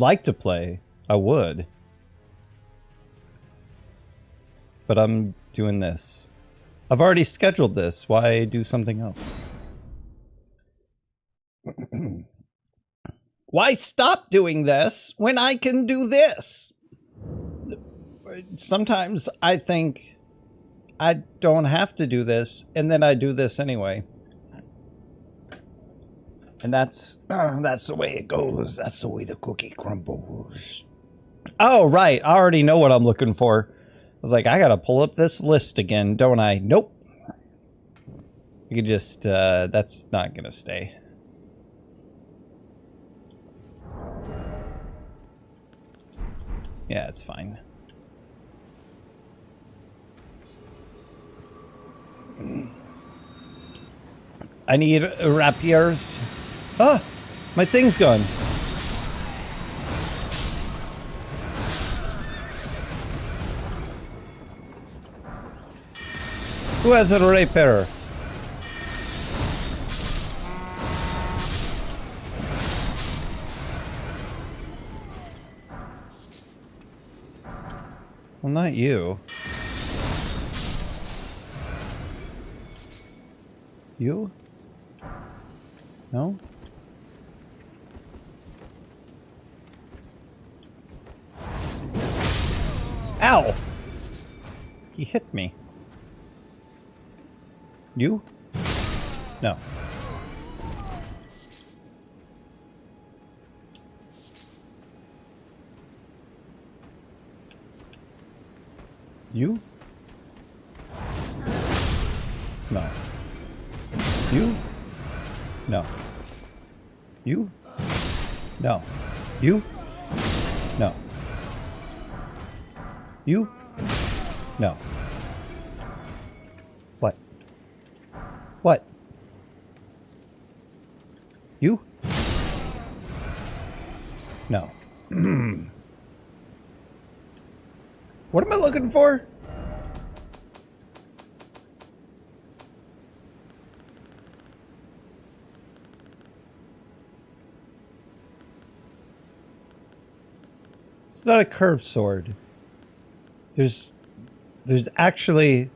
like to play, I would. But I'm doing this. I've already scheduled this. Why do something else? Why stop doing this when I can do this? Sometimes I think I don't have to do this, and then I do this anyway. And that's the way it goes. That's the way the cookie crumbles. Oh, right. I already know what I'm looking for. I was like, I gotta pull up this list again, don't I? Nope. You could just, that's not gonna stay. Yeah, it's fine. I need rapiers. Ah! My thing's gone. Who has a rapier? Well, not you. You? No? Ow! He hit me. You? No. You? No. You? No. You? No. You? No. You? No. What? What? You? No. What am I looking for? It's not a curved sword. There's actually...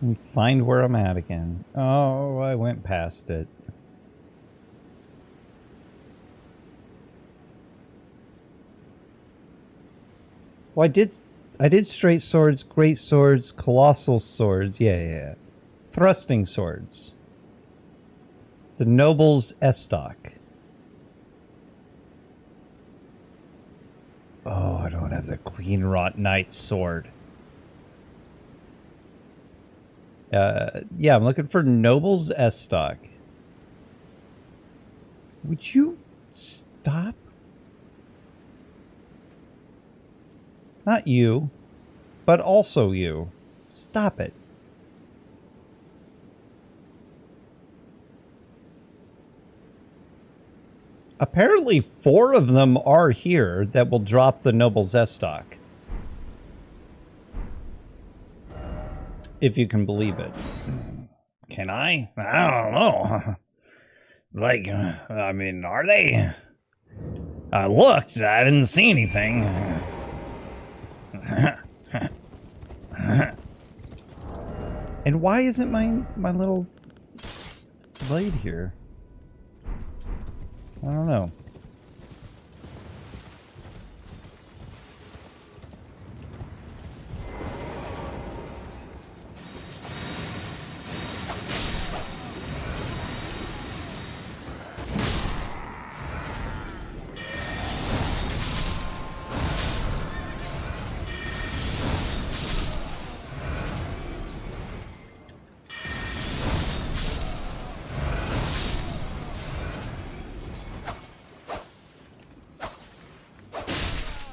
Let me find where I'm at again. Oh, I went past it. Well, I did straight swords, great swords, colossal swords. Yeah. Thrusting swords. It's a noble's estoc. Oh, I don't have the clean wrought knight's sword. Yeah, I'm looking for noble's estoc. Would you stop? Not you, but also you. Stop it. Apparently 4 of them are here that will drop the noble's estoc. If you can believe it. Can I? I don't know. It's like, I mean, are they? I looked, I didn't see anything. And why isn't my little blade here? I don't know.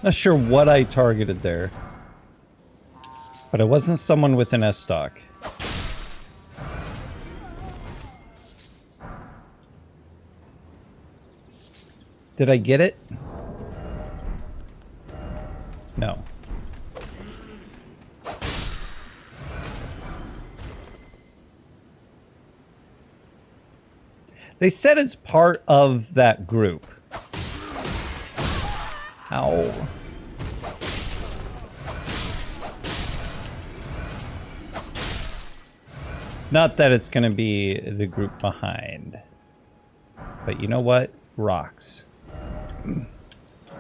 Not sure what I targeted there. But it wasn't someone with an S-stock. Did I get it? No. They said it's part of that group. Ow. Not that it's gonna be the group behind. But you know what? Rocks.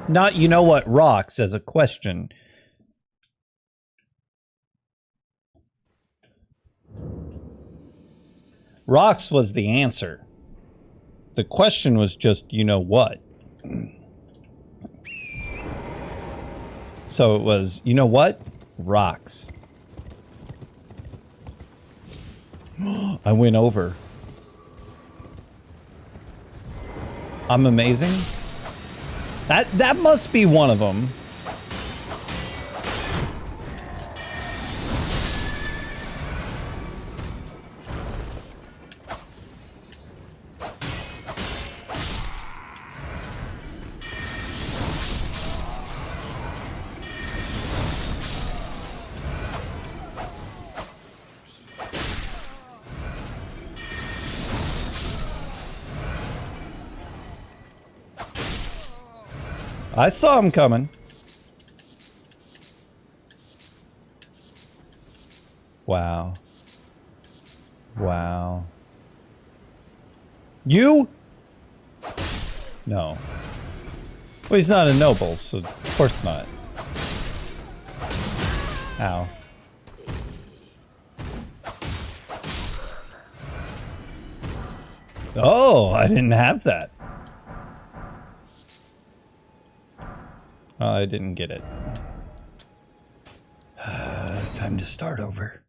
Not you know what rocks as a question. Rocks was the answer. The question was just, you know what? So it was, you know what? Rocks. I went over. I'm amazing. That must be one of them. I saw him coming. Wow. Wow. You? No. Well, he's not a noble, so of course not. Ow. Oh, I didn't have that. I didn't get it. Time to start over.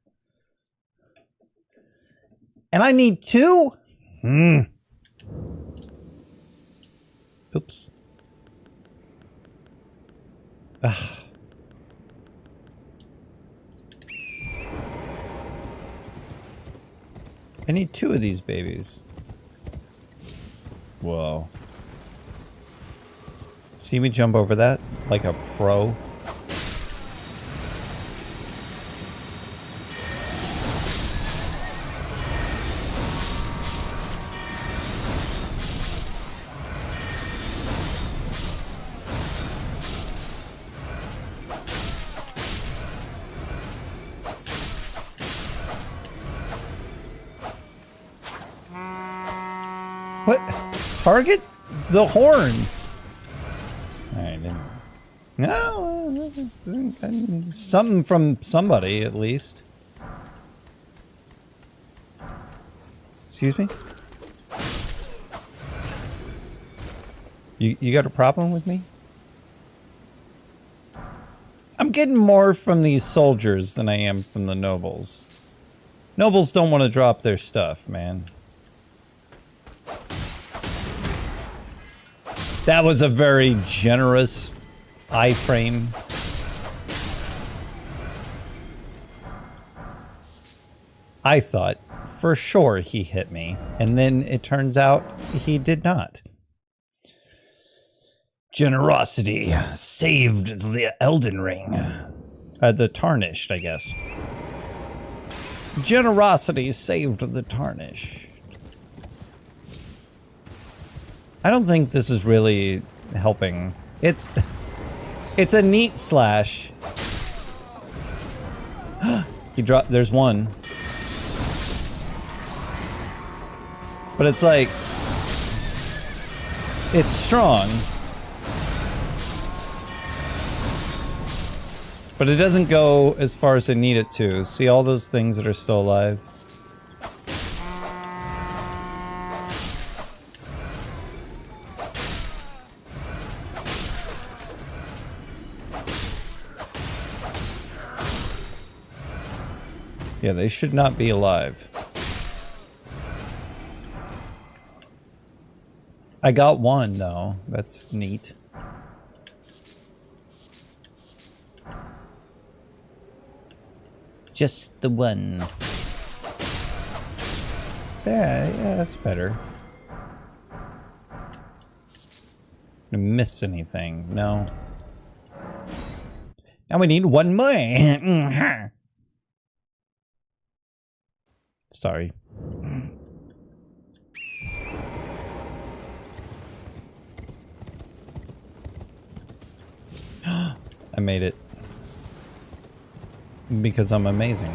And I need 2? Oops. I need 2 of these babies. Whoa. See me jump over that like a pro? What? Target the horn. I didn't. No, something from somebody at least. Excuse me? You got a problem with me? I'm getting more from these soldiers than I am from the nobles. Nobles don't want to drop their stuff, man. That was a very generous iframe. I thought for sure he hit me, and then it turns out he did not. Generosity saved the Elden Ring. The Tarnished, I guess. Generosity saved the Tarnished. I don't think this is really helping. It's a neat slash. He dropped. There's one, but it's like it's strong, but it doesn't go as far as I need it to. See all those things that are still alive? Yeah, they should not be alive. I got one, though. That's neat. Just the one. Yeah, that's better. Did I miss anything? No. Now we need one more. Sorry. made it. Because I'm amazing.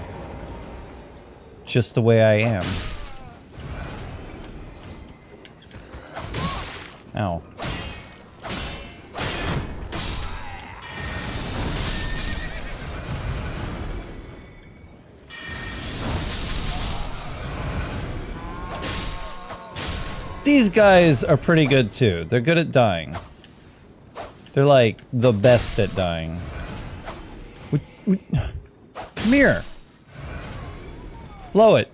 Just the way I am. Ow. These guys are pretty good too. They're good at dying. They're like the best at dying. Come here. Blow it.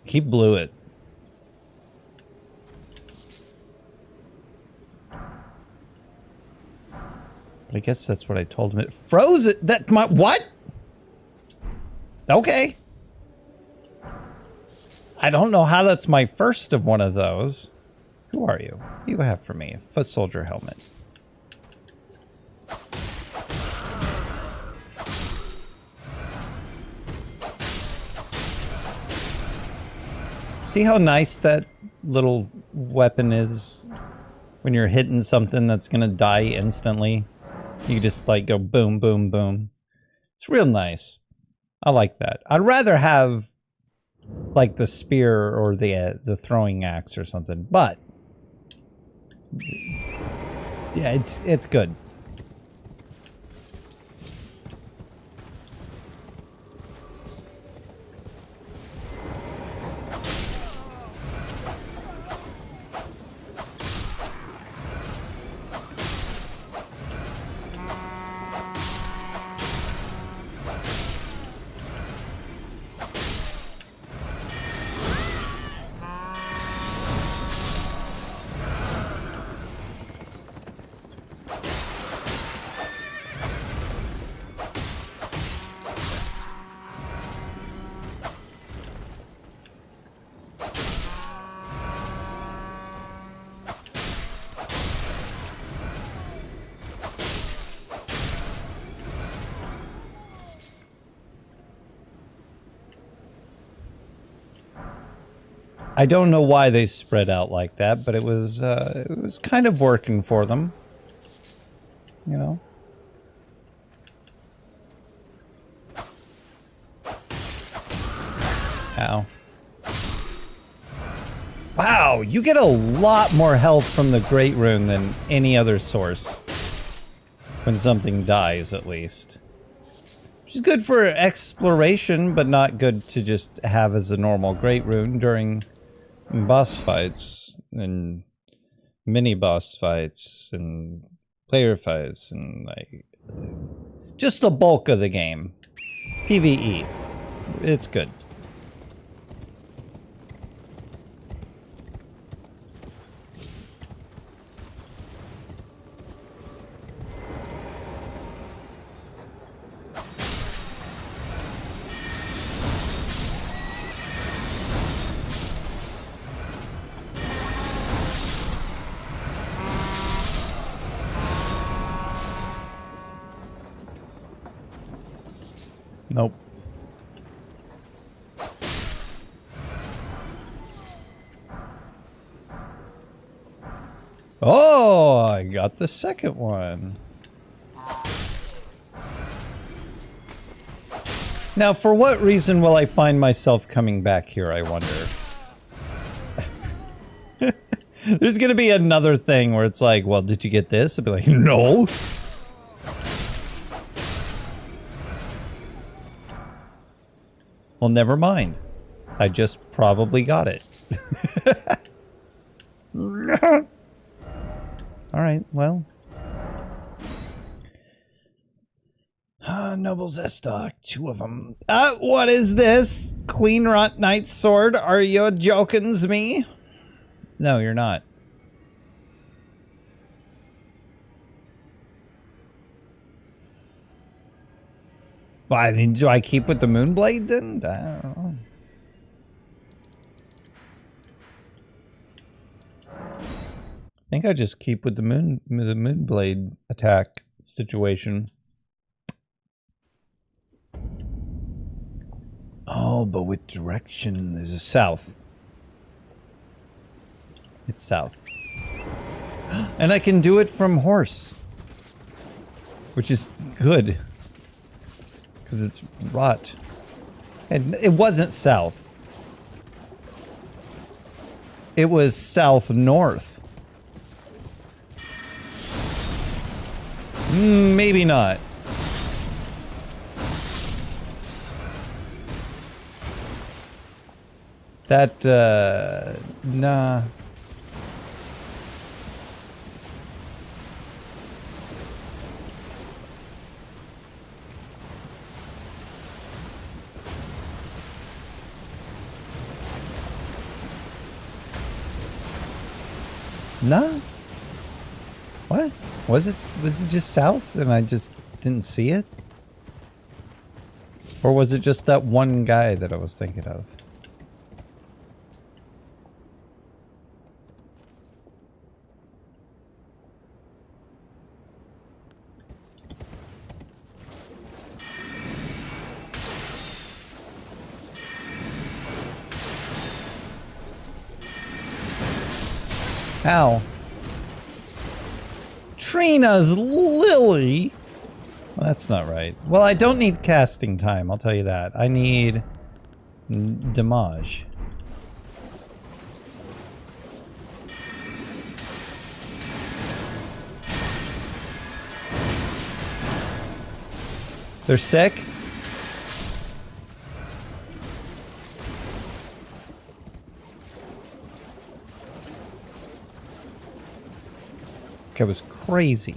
He blew it. But I guess that's what I told him. It froze it. That my what? Okay. I don't know how that's my first of one of those. Who are you? What do you have for me? A foot soldier helmet. See how nice that little weapon is when you're hitting something that's gonna die instantly? You just like go boom, boom, boom. It's real nice. I like that. I'd rather have like the spear or the throwing axe or something, but yeah, it's good. I don't know why they spread out like that, but it was kind of working for them. You know? Ow. Wow, you get a lot more health from the Great Rune than any other source. When something dies, at least. Which is good for exploration, but not good to just have as a normal Great Rune during boss fights and mini boss fights and player fights and like just the bulk of the game. PvE. It's good. Nope. Oh, I got the second one. Now, for what reason will I find myself coming back here, I wonder? There's gonna be another thing where it's like, well, did you get this? I'll be like, no. Well, never mind. I just probably got it. Alright, well. Noble Zestok, 2 of them. What is this? Clean Rot Knight Sword? Are you jokins me? No, you're not. Well, I mean, do I keep with the Moonblade then? I don't know. I think I just keep with the Moonblade attack situation. Oh, but which direction is it? South? It's south. And I can do it from horse. Which is good. Because it's rot. And it wasn't south. It was south-north. Maybe not. That, nah. No? What? Was it just south and I just didn't see it? Or was it just that one guy that I was thinking of? Ow. Trina's Lily? Well, that's not right. Well, I don't need casting time, I'll tell you that. I need damage. They're sick? It was crazy.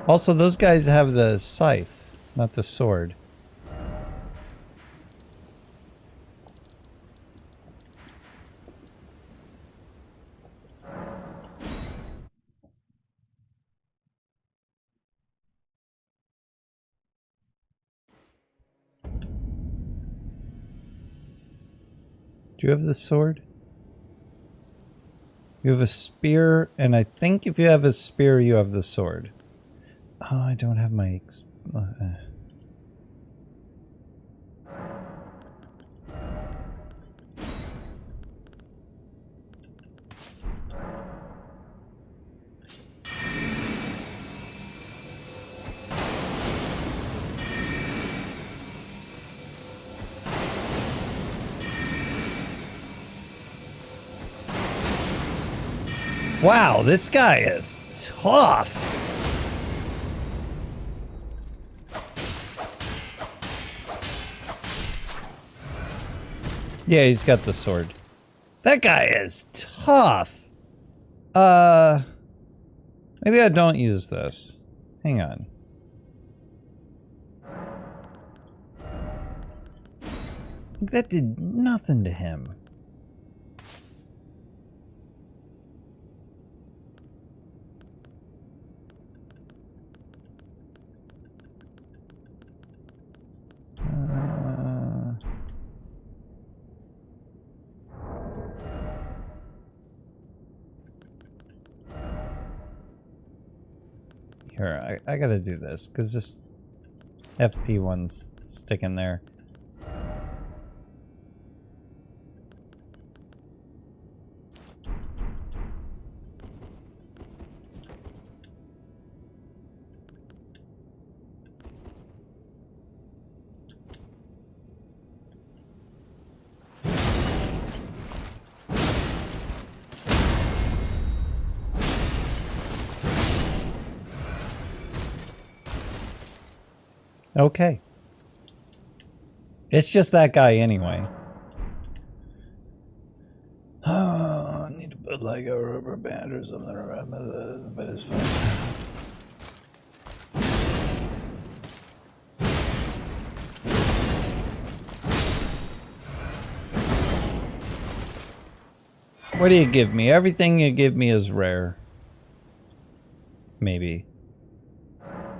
Also, those guys have the scythe, not the sword. Do you have the sword? You have a spear, and I think if you have a spear, you have the sword. Oh, I don't have my... Wow, this guy is tough. Yeah, he's got the sword. That guy is tough. Maybe I don't use this. Hang on. That did nothing to him. Here, I gotta do this, because this FP one's sticking there. Okay. It's just that guy anyway. Oh, I need to put like a rubber band or something around my, but it's fine. What do you give me? Everything you give me is rare. Maybe.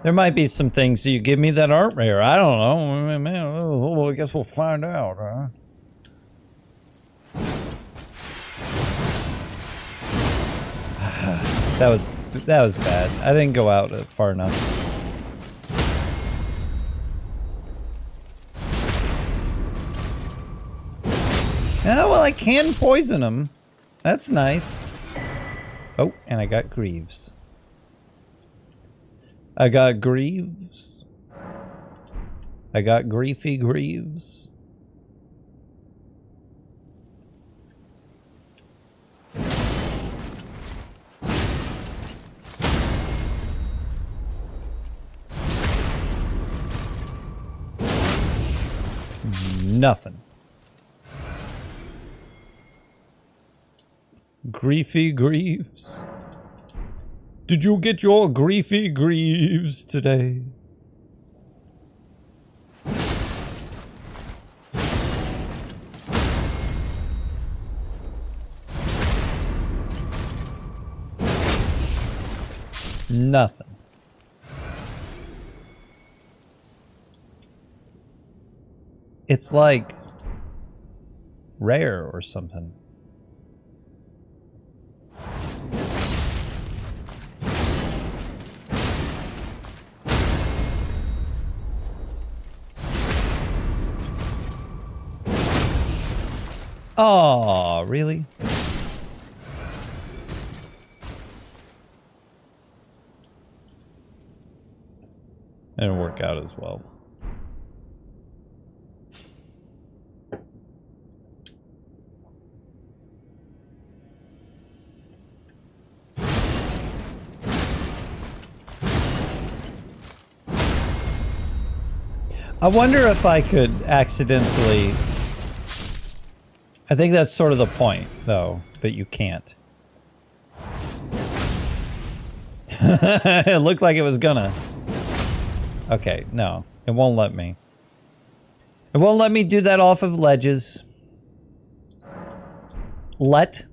There might be some things you give me that aren't rare. I don't know. Well, I guess we'll find out, huh? That was bad. I didn't go out far enough. Oh, well, I can poison them. That's nice. Oh, and I got Greaves. I got Greaves. I got Griefy Greaves. Nothing. Griefy Greaves. Did you get your Griefy Greaves today? Nothing. It's like rare or something. Oh, really? Didn't work out as well. I wonder if I could accidentally... I think that's sort of the point, though, that you can't. It looked like it was gonna. Okay, no. It won't let me. It won't let me do that off of ledges. Let.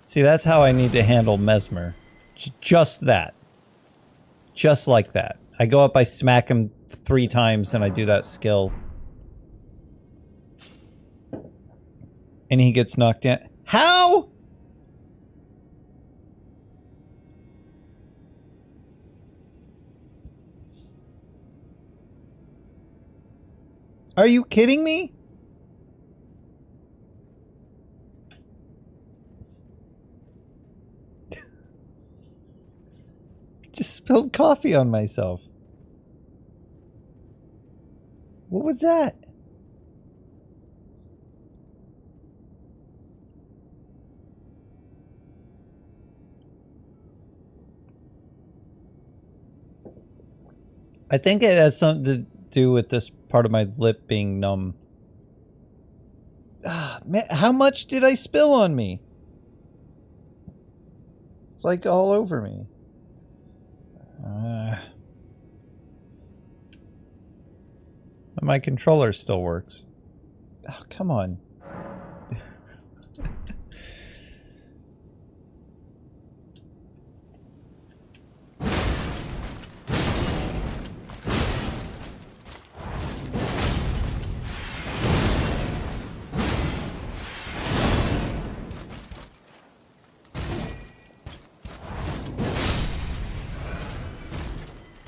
See, that's how I need to handle Mesmer. Just that. Just like that. I go up, I smack him 3 times, and I do that skill. And he gets knocked down. How? Are you kidding me? Just spilled coffee on myself. What was that? I think it has something to do with this part of my lip being numb. Ah, man, how much did I spill on me? It's like all over me. My controller still works. Oh, come on.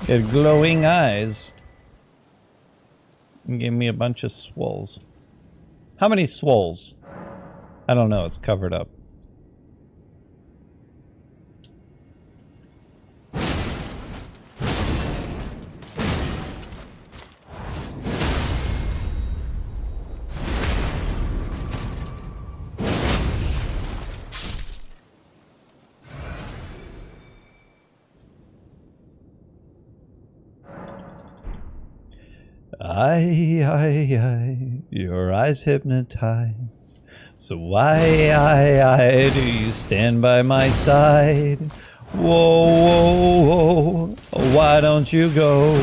Get glowing eyes. And give me a bunch of swolls. How many swolls? I don't know, it's covered up. I, your eyes hypnotize. So why, do you stand by my side? Whoa, whoa, whoa, why don't you go?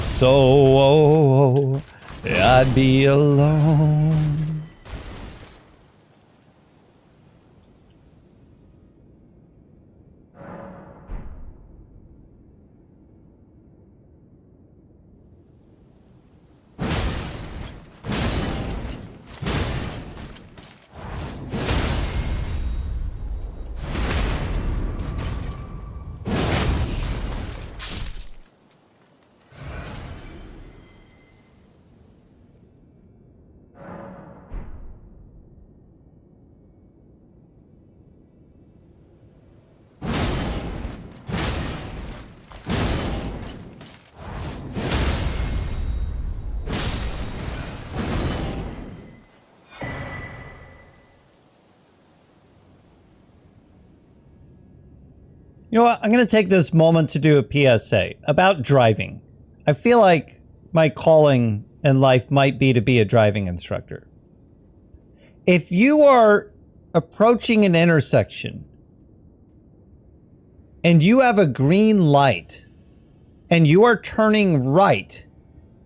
So, I'd be alone. You know what? I'm going to take this moment to do a PSA about driving. I feel like my calling in life might be to be a driving instructor. If you are approaching an intersection and you have a green light and you are turning right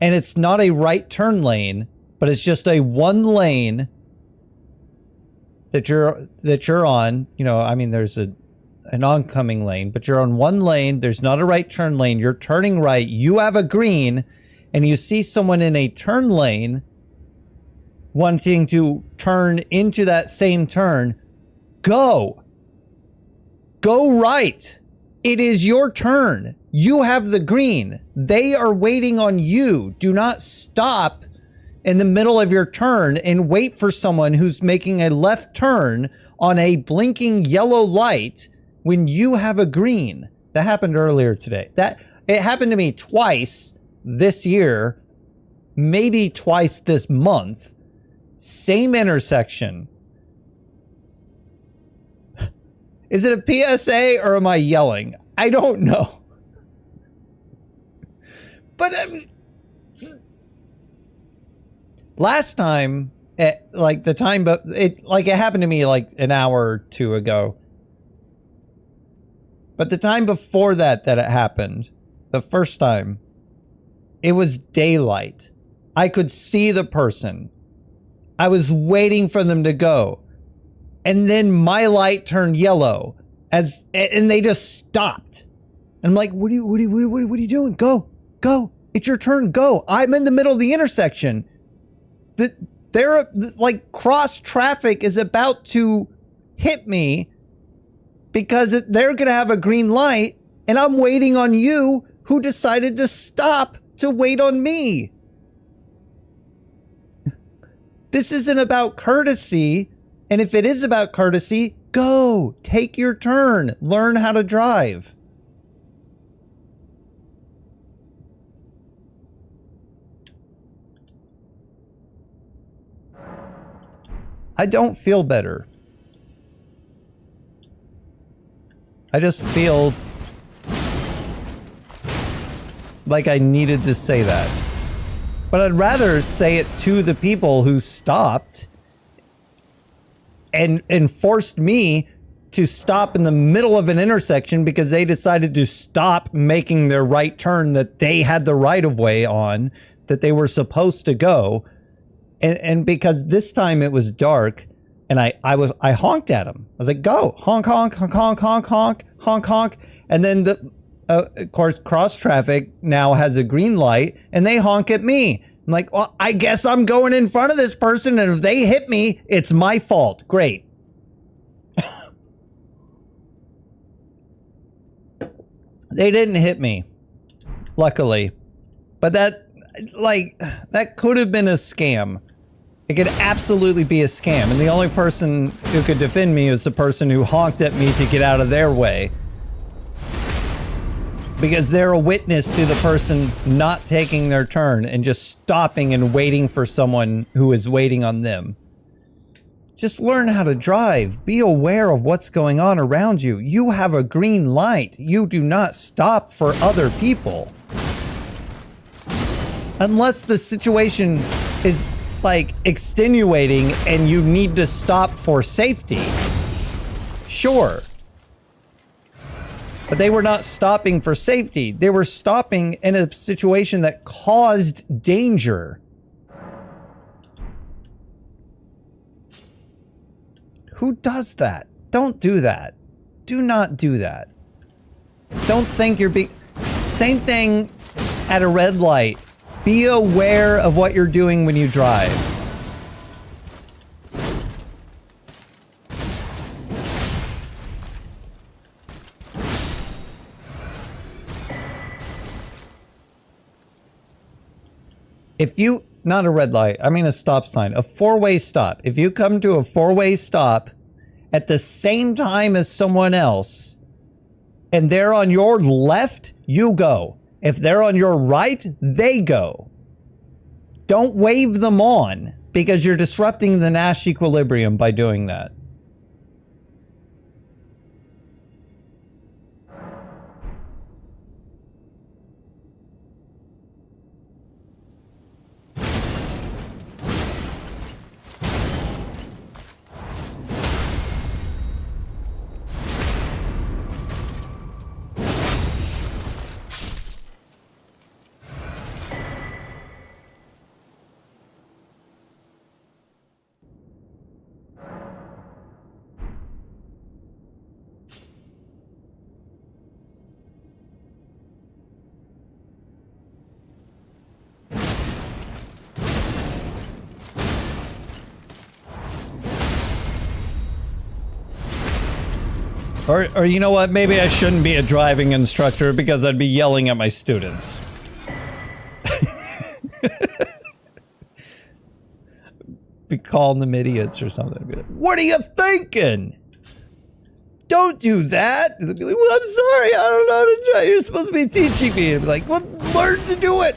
and it's not a right turn lane, but it's just a one lane that you're on, you know, I mean, there's an oncoming lane, but you're on one lane, there's not a right turn lane, you're turning right, you have a green, and you see someone in a turn lane wanting to turn into that same turn, go right. It is your turn. You have the green. They are waiting on you. Do not stop in the middle of your turn and wait for someone who's making a left turn on a blinking yellow light when you have a green. That happened earlier today. It happened to me twice this year, maybe twice this month. Same intersection. Is it a PSA or am I yelling? I don't know. But last time, it happened to me like an hour or two ago. But the time before that it happened, the first time, it was daylight. I could see the person. I was waiting for them to go. And then my light turned yellow and they just stopped. And I'm like, what are you doing? Go. It's your turn. Go. I'm in the middle of the intersection. They're like cross traffic is about to hit me because they're going to have a green light and I'm waiting on you who decided to stop to wait on me. This isn't about courtesy. And if it is about courtesy, go. Take your turn. Learn how to drive. I don't feel better. I just feel like I needed to say that. But I'd rather say it to the people who stopped and forced me to stop in the middle of an intersection because they decided to stop making their right turn that they had the right of way on, that they were supposed to go. And because this time it was dark and I honked at them. I was like, go, honk, honk, honk, honk, honk, honk, honk, honk. And then of course, cross traffic now has a green light and they honk at me. I'm like, well, I guess I'm going in front of this person. And if they hit me, it's my fault. Great. They didn't hit me, luckily. But that could have been a scam. It could absolutely be a scam. And the only person who could defend me is the person who honked at me to get out of their way. Because they're a witness to the person not taking their turn and just stopping and waiting for someone who is waiting on them. Just learn how to drive. Be aware of what's going on around you. You have a green light. You do not stop for other people. Unless the situation is like extenuating and you need to stop for safety. Sure. But they were not stopping for safety. They were stopping in a situation that caused danger. Who does that? Don't do that. Do not do that. Don't think you're being... Same thing at a red light. Be aware of what you're doing when you drive. If you... Not a red light. I mean a stop sign. A four-way stop. If you come to a four-way stop at the same time as someone else and they're on your left, you go. If they're on your right, they go. Don't wave them on because you're disrupting the Nash equilibrium by doing that. Or you know what? Maybe I shouldn't be a driving instructor because I'd be yelling at my students. Be calling them idiots or something. Be like, what are you thinking? Don't do that. And they'd be like, well, I'm sorry. I don't know how to drive. You're supposed to be teaching me. And be like, well, learn to do it.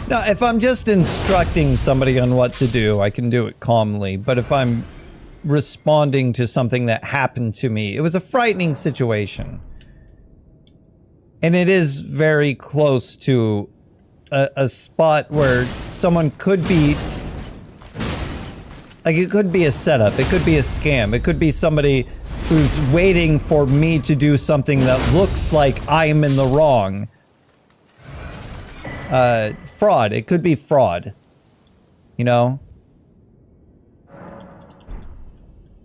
Now, if I'm just instructing somebody on what to do, I can do it calmly. But if I'm responding to something that happened to me, it was a frightening situation. And it is very close to a spot where someone could be... Like, it could be a setup. It could be a scam. It could be somebody who's waiting for me to do something that looks like I'm in the wrong. Fraud. It could be fraud. You know?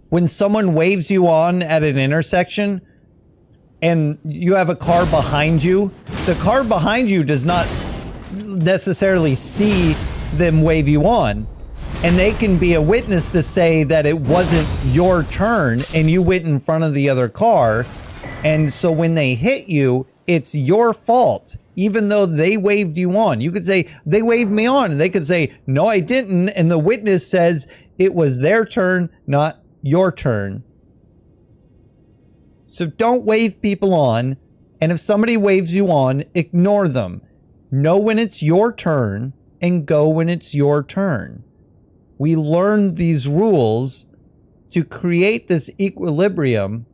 When someone waves you on at an intersection and you have a car behind you, the car behind you does not necessarily see them wave you on. And they can be a witness to say that it wasn't your turn and you went in front of the other car. And so when they hit you, it's your fault, even though they waved you on. You could say, they waved me on. And they could say, no, I didn't. And the witness says it was their turn, not your turn. So don't wave people on. And if somebody waves you on, ignore them. Know when it's your turn and go when it's your turn. We learned these rules to create this equilibrium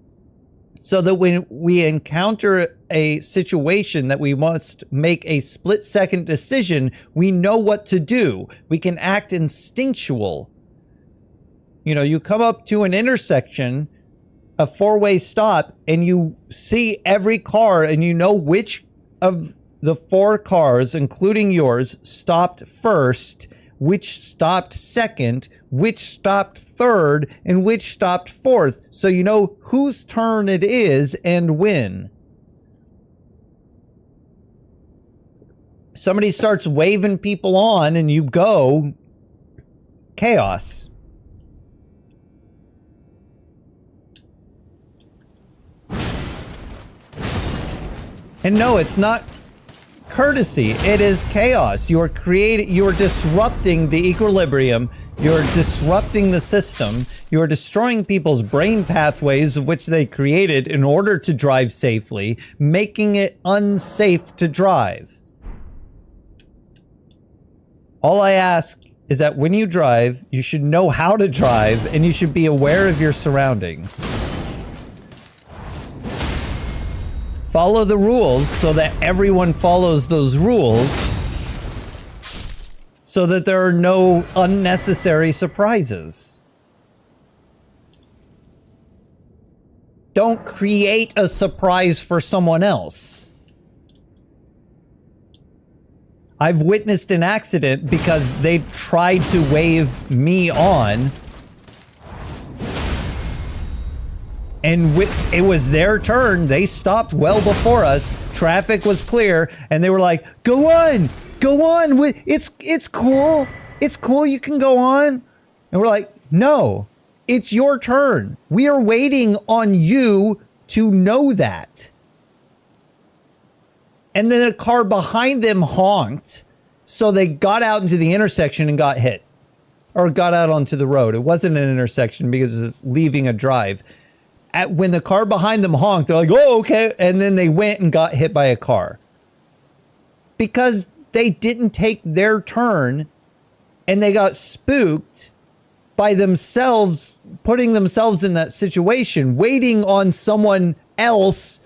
so that when we encounter a situation that we must make a split-second decision, we know what to do. We can act instinctual. You know, you come up to an intersection, a four-way stop, and you see every car and you know which of the four cars, including yours, stopped first, which stopped second, which stopped third, and which stopped fourth. So you know whose turn it is and when. Somebody starts waving people on and you go, chaos. And no, it's not courtesy. It is chaos. You are disrupting the equilibrium. You're disrupting the system. You're destroying people's brain pathways of which they created in order to drive safely, making it unsafe to drive. All I ask is that when you drive, you should know how to drive and you should be aware of your surroundings. Follow the rules so that everyone follows those rules so that there are no unnecessary surprises. Don't create a surprise for someone else. I've witnessed an accident because they tried to wave me on. And it was their turn. They stopped well before us. Traffic was clear. And they were like, go on. Go on. It's cool. It's cool. You can go on. And we're like, no, it's your turn. We are waiting on you to know that. And then a car behind them honked. So they got out into the intersection and got hit. Or got out onto the road. It wasn't an intersection because it was leaving a drive. When the car behind them honked, they're like, oh, okay. And then they went and got hit by a car. Because they didn't take their turn and they got spooked by themselves, putting themselves in that situation, waiting on someone else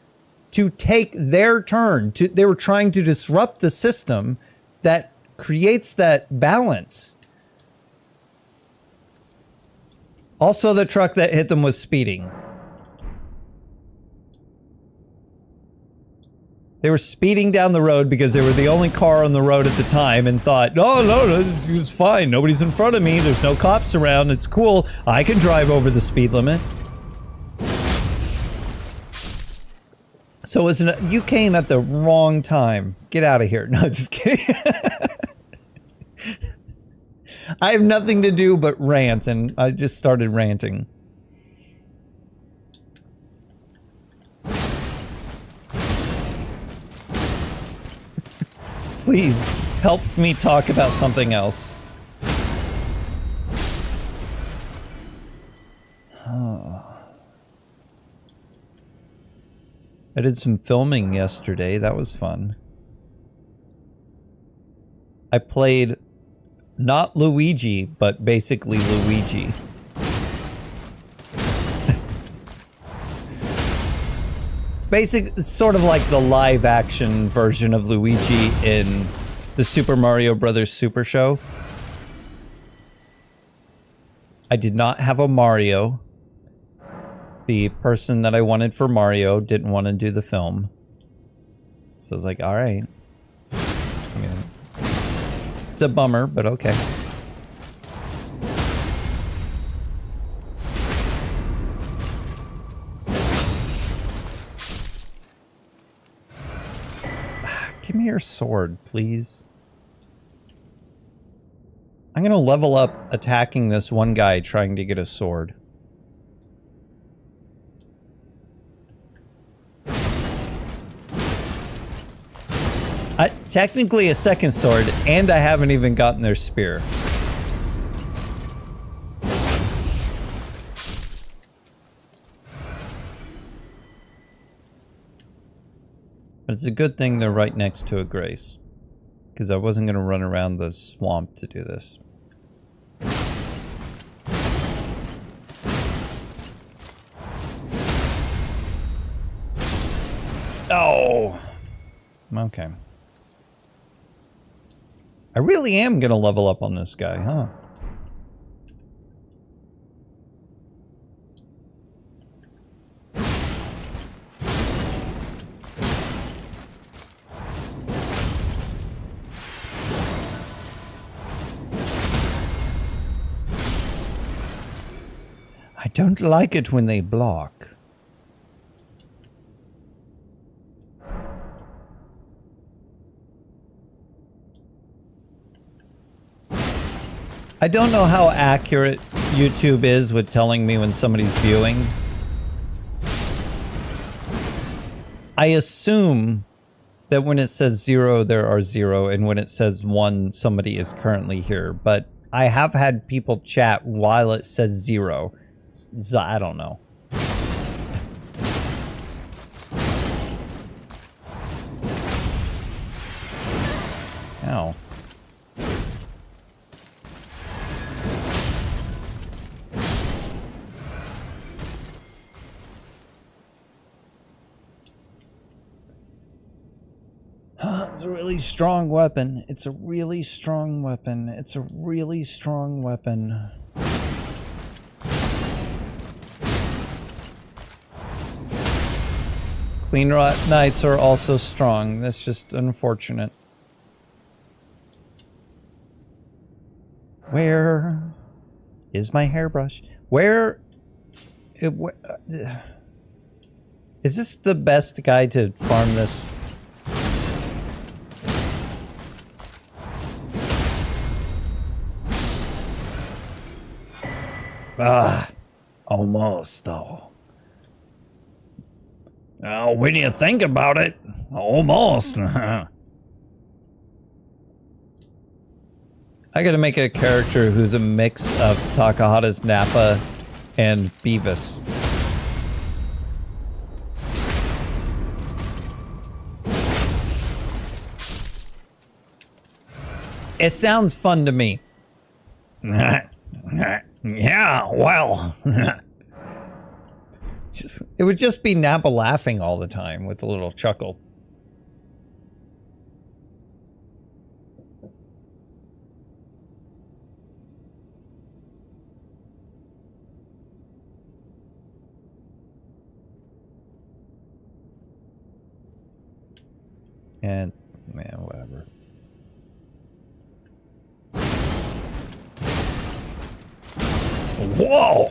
to take their turn. They were trying to disrupt the system that creates that balance. Also, the truck that hit them was speeding. They were speeding down the road because they were the only car on the road at the time and thought, oh, no, it's fine. Nobody's in front of me. There's no cops around. It's cool. I can drive over the speed limit. So you came at the wrong time. Get out of here. No, just kidding. I have nothing to do but rant, and I just started ranting. Please, help me talk about something else. I did some filming yesterday. That was fun. I played not Luigi, but basically Luigi. Sort of like the live action version of Luigi in the Super Mario Brothers Super Show. I did not have a Mario. The person that I wanted for Mario didn't want to do the film. So I was like, alright. It's a bummer, but okay. Give me your sword, please. I'm gonna level up attacking this one guy trying to get a sword. Technically a second sword, and I haven't even gotten their spear. But it's a good thing they're right next to a Grace. Because I wasn't going to run around the swamp to do this. Oh! Okay. I really am going to level up on this guy, huh? I don't like it when they block. I don't know how accurate YouTube is with telling me when somebody's viewing. I assume that when it says 0, there are 0, and when it says 1, somebody is currently here. But I have had people chat while it says 0. So I don't know. Ow. It's a really strong weapon. It's a really strong weapon. It's a really strong weapon. Clean Rot Knights are also strong. That's just unfortunate. Where is my hairbrush? Where... is this the best guy to farm this? Ah, almost though. Oh, when you think about it, almost. I gotta make a character who's a mix of Takahata's Nappa and Beavis. It sounds fun to me. Yeah, well. It would just be Nappa laughing all the time with a little chuckle. And, man, whatever. Whoa!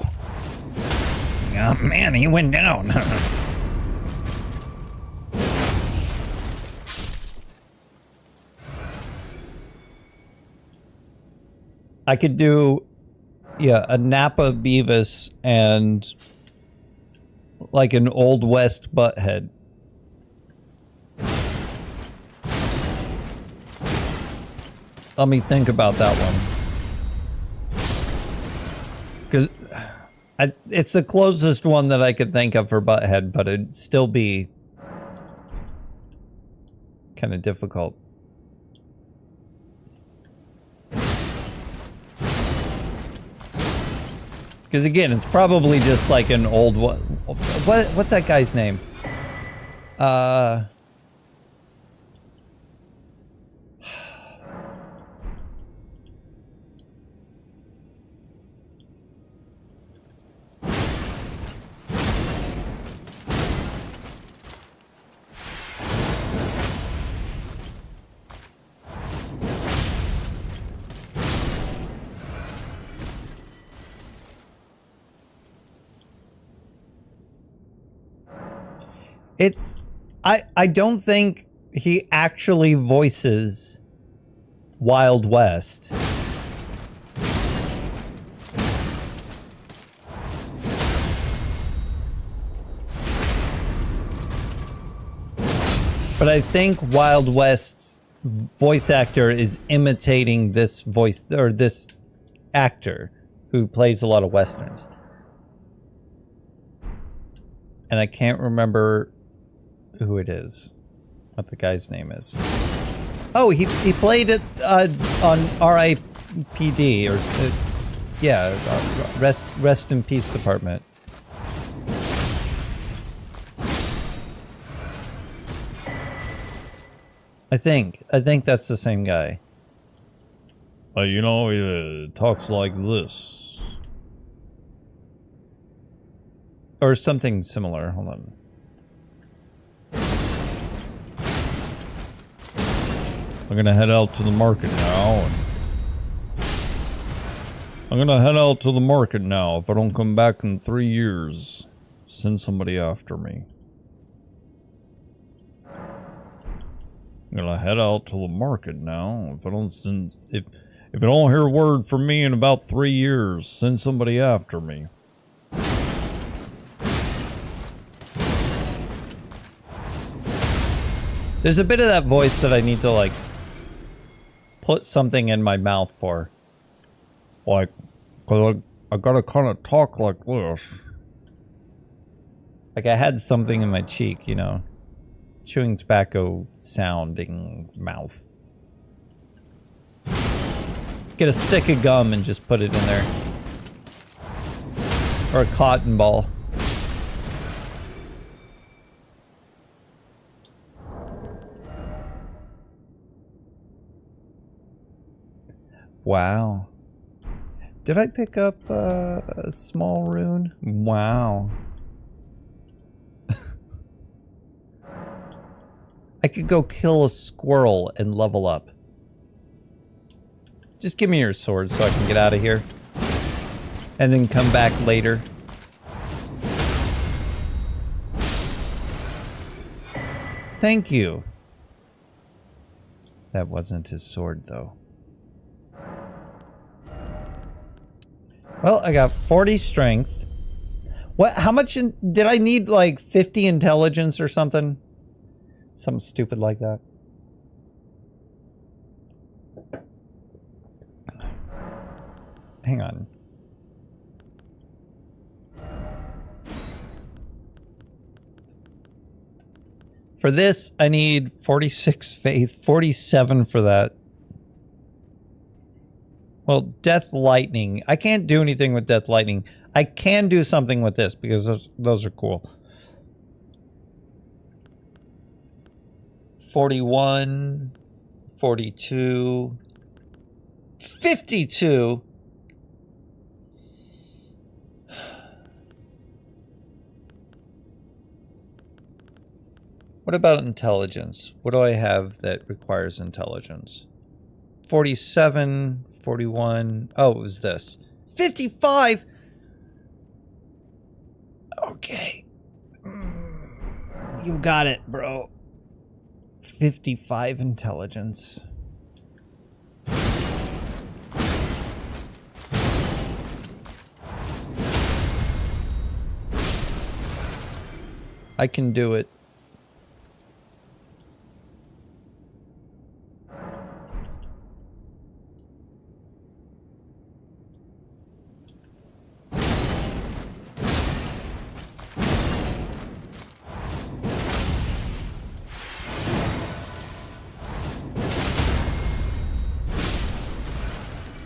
Oh, man, he went down. I could do, yeah, a Napa Beavis and like an Old West Butthead. Let me think about that one. Because it's the closest one that I could think of for Butthead, but it'd still be kind of difficult. Because again, it's probably just like an old one. What's that guy's name? It's... I don't think he actually voices Wild West. But I think Wild West's voice actor is imitating this voice, or this actor who plays a lot of Westerns. And I can't remember who it is, what the guy's name is. Oh, he played it on R.I.P.D. or yeah, Rest in Peace Department. I think that's the same guy. You know, he talks like this, or something similar. Hold on. I'm gonna head out to the market now. I'm gonna head out to the market now. If I don't come back in 3 years, send somebody after me. I'm gonna head out to the market now. If I don't hear a word from me in about 3 years, send somebody after me. There's a bit of that voice that I need to like put something in my mouth for. Like, cause I gotta kind of talk like this. Like I had something in my cheek, you know. Chewing tobacco sounding mouth. Get a stick of gum and just put it in there. Or a cotton ball. Wow. Did I pick up a small rune? Wow. I could go kill a squirrel and level up. Just give me your sword so I can get out of here. And then come back later. Thank you. That wasn't his sword, though. Well, I got 40 strength. What? How much did I need? Like 50 intelligence or something? Something stupid like that. Hang on. For this, I need 46 faith, 47 for that. Well, Death Lightning. I can't do anything with Death Lightning. I can do something with this because those are cool. 41, 42, 52. What about intelligence? What do I have that requires intelligence? 47, 41. Oh, it was this. 55! Okay. You got it, bro. 55 intelligence. I can do it.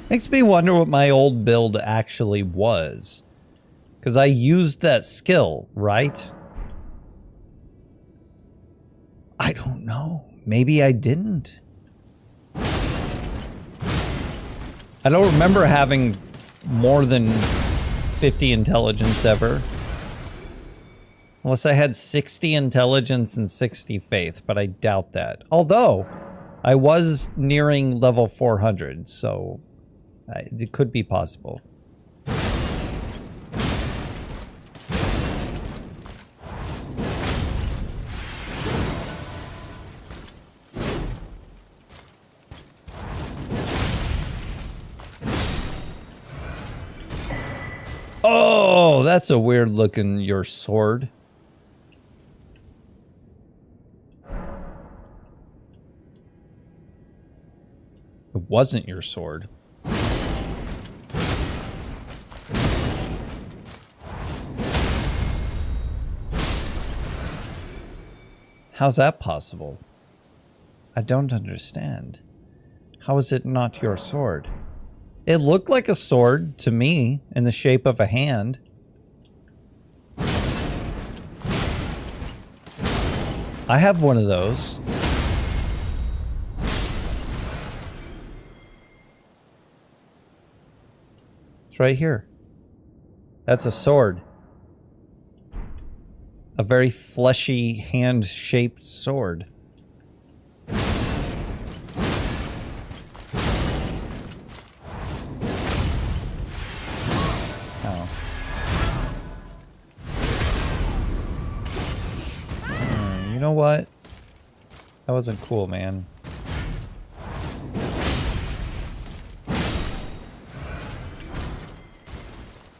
Makes me wonder what my old build actually was. Because I used that skill, right? I don't know. Maybe I didn't. I don't remember having more than 50 intelligence ever. Unless I had 60 intelligence and 60 faith, but I doubt that. Although, I was nearing level 400, so it could be possible. Oh, that's a weird looking your sword. It wasn't your sword. How's that possible? I don't understand. How is it not your sword? It looked like a sword to me in the shape of a hand. I have one of those. It's right here. That's a sword. A very fleshy, hand-shaped sword. Oh. You know what? That wasn't cool, man.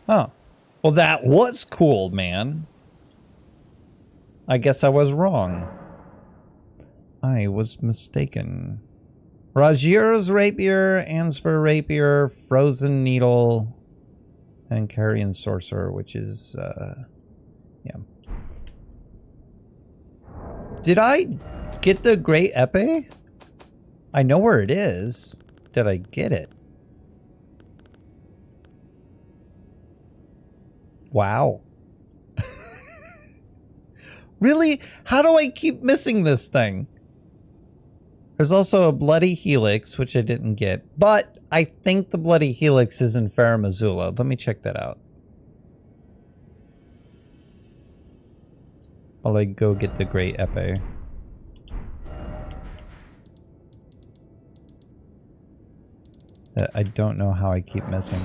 Huh. Well, that was cool, man. I guess I was wrong. I was mistaken. Rajira's rapier, Anspur rapier, frozen needle, and carrion sorcerer, which is, yeah. Did I get the great epee? I know where it is. Did I get it? Wow. Really? How do I keep missing this thing? There's also a bloody helix, which I didn't get, but I think the bloody helix is in Farum Azula. Let me check that out. While I go get the great epee. I don't know how I keep missing.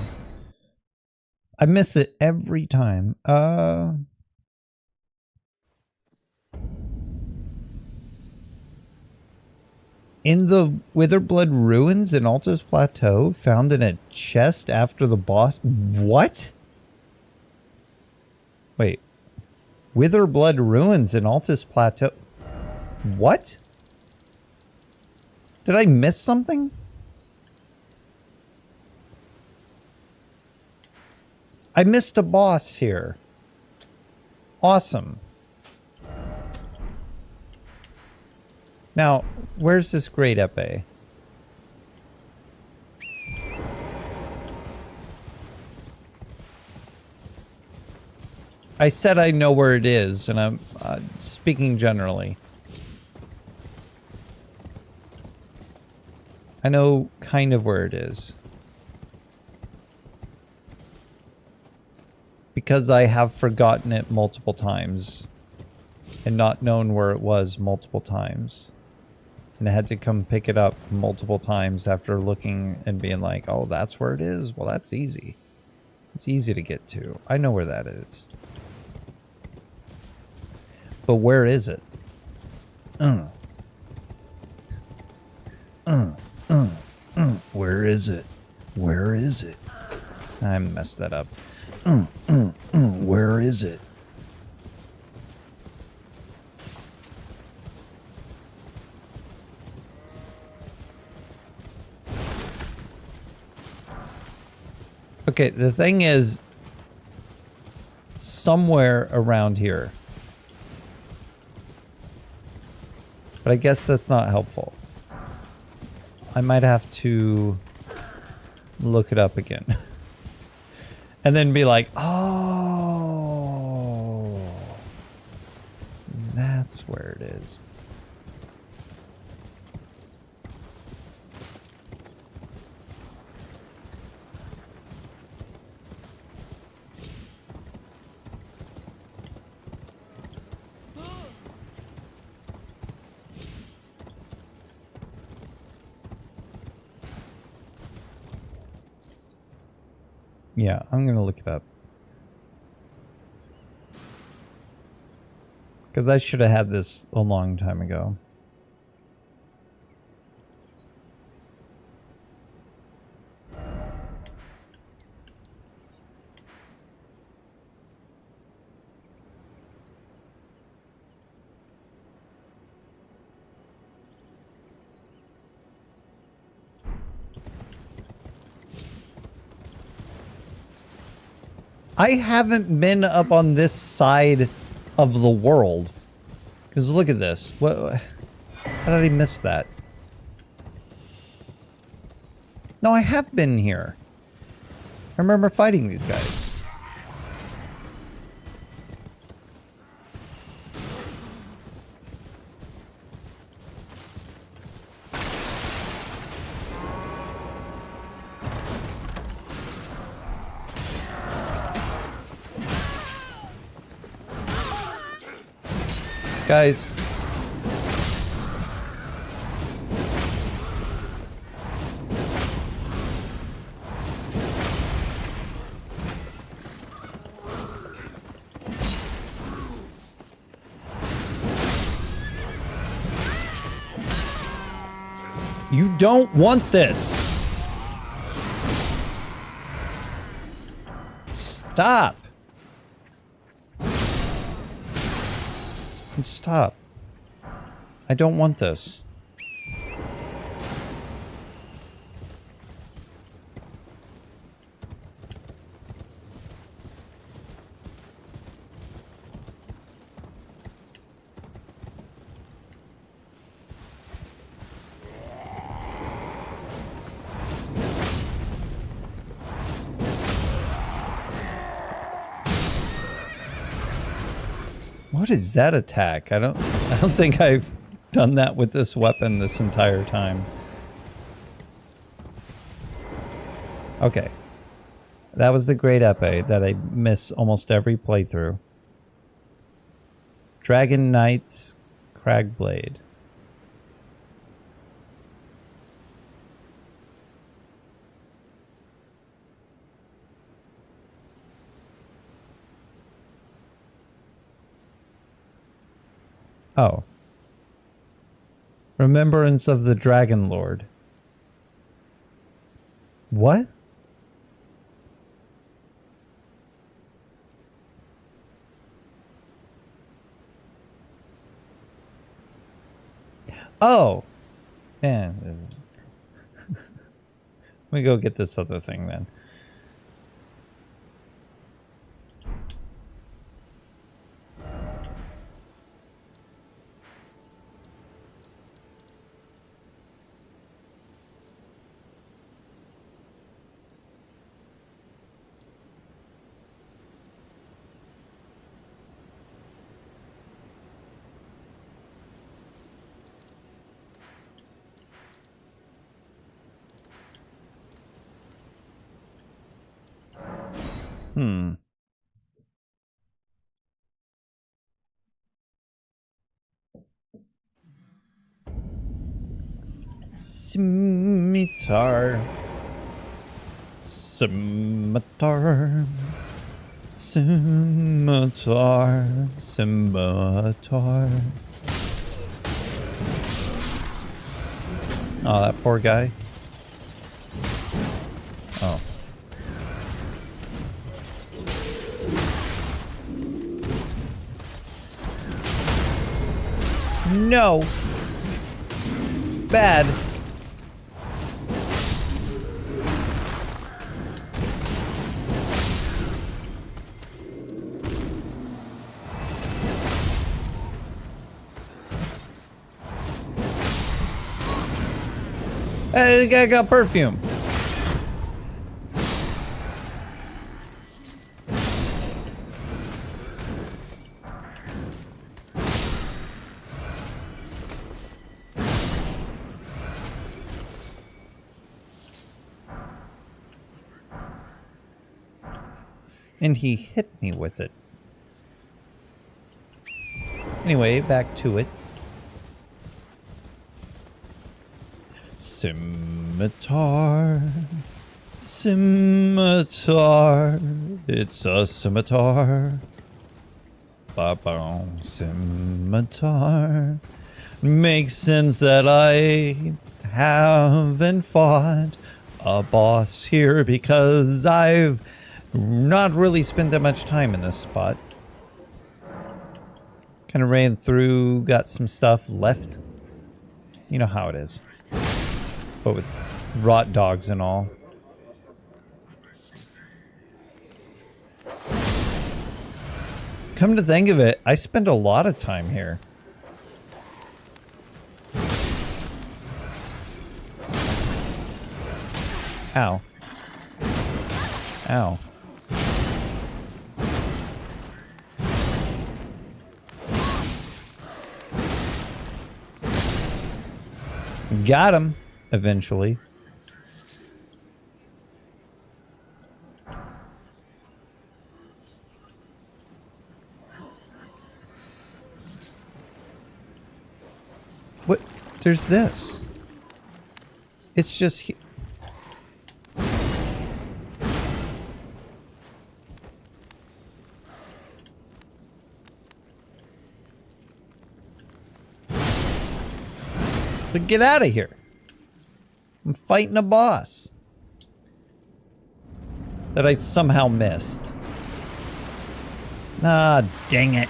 I miss it every time. In the Witherblood ruins in Altus Plateau, found in a chest after the boss. What? Wait. Witherblood ruins in Altus Plateau. What? Did I miss something? I missed a boss here. Awesome. Now, where's this great epee? I said I know where it is, and I'm speaking generally. I know kind of where it is. Because I have forgotten it multiple times. And not known where it was multiple times. And I had to come pick it up multiple times after looking and being like, oh, that's where it is? Well, that's easy. It's easy to get to. I know where that is. But where is it? Where is it? Where is it? I messed that up. Where is it? Okay, the thing is somewhere around here. But I guess that's not helpful. I might have to look it up again. And then be like, oh, that's where it is. Yeah, I'm gonna look it up. Because I should have had this a long time ago. I haven't been up on this side of the world. Because look at this. What? How did I miss that? No, I have been here. I remember fighting these guys. Guys. You don't want this. Stop. Stop. I don't want this. What is that attack? I don't think I've done that with this weapon this entire time. Okay. That was the Great Epee that I miss almost every playthrough. Dragon Knight's Cragblade. Oh. Remembrance of the Dragon Lord. What? Oh. Man. Let me go get this other thing then. Scimitar. Scimitar. Scimitar. Scimitar. Oh, that poor guy. Oh. No. Bad. Hey, the guy got perfume. And he hit me with it. Anyway, back to it. Scimitar. Scimitar. It's a scimitar. Ba-ba, scimitar. Makes sense that I haven't fought a boss here because I've not really spent that much time in this spot. Kind of ran through, got some stuff left. You know how it is. But with rot dogs and all. Come to think of it, I spend a lot of time here. Ow. Ow. Got him, eventually. What? There's this. It's just... So get out of here. I'm fighting a boss that I somehow missed. Ah, dang it.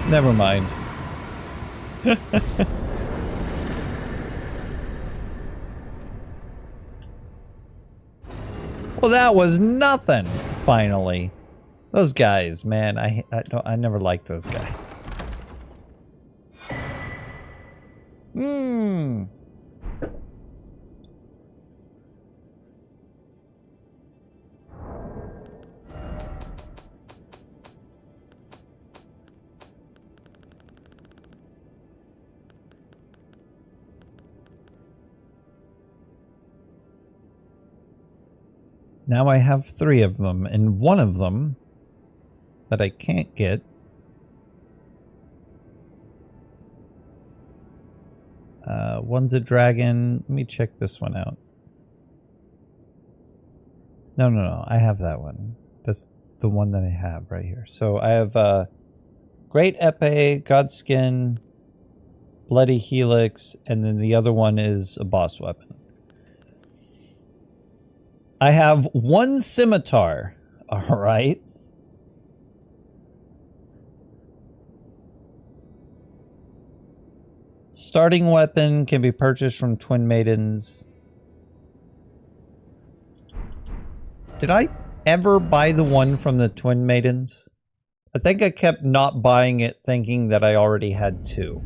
Never mind. Well, that was nothing, finally. Those guys, man, I never liked those guys. Now I have 3 of them, and one of them that I can't get. One's a dragon. Let me check this one out. No. I have that one. That's the one that I have right here. So I have Great Epee, Godskin, Bloody Helix, and then the other one is a boss weapon. I have 1 scimitar. All right. Starting weapon can be purchased from Twin Maidens. Did I ever buy the one from the Twin Maidens? I think I kept not buying it thinking that I already had 2.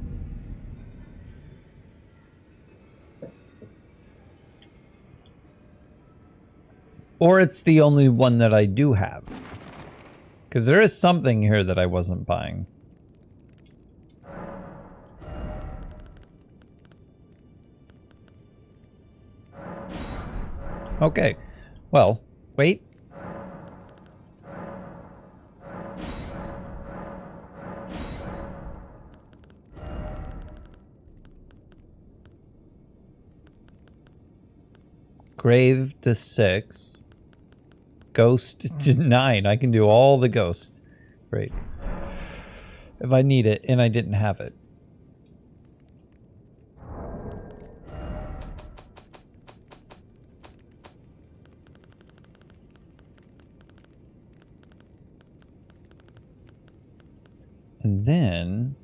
Or it's the only one that I do have. Because there is something here that I wasn't buying. Okay. Well, wait. Grave to 6. Ghost to 9. I can do all the ghosts. Great. If I need it, and I didn't have it. And then,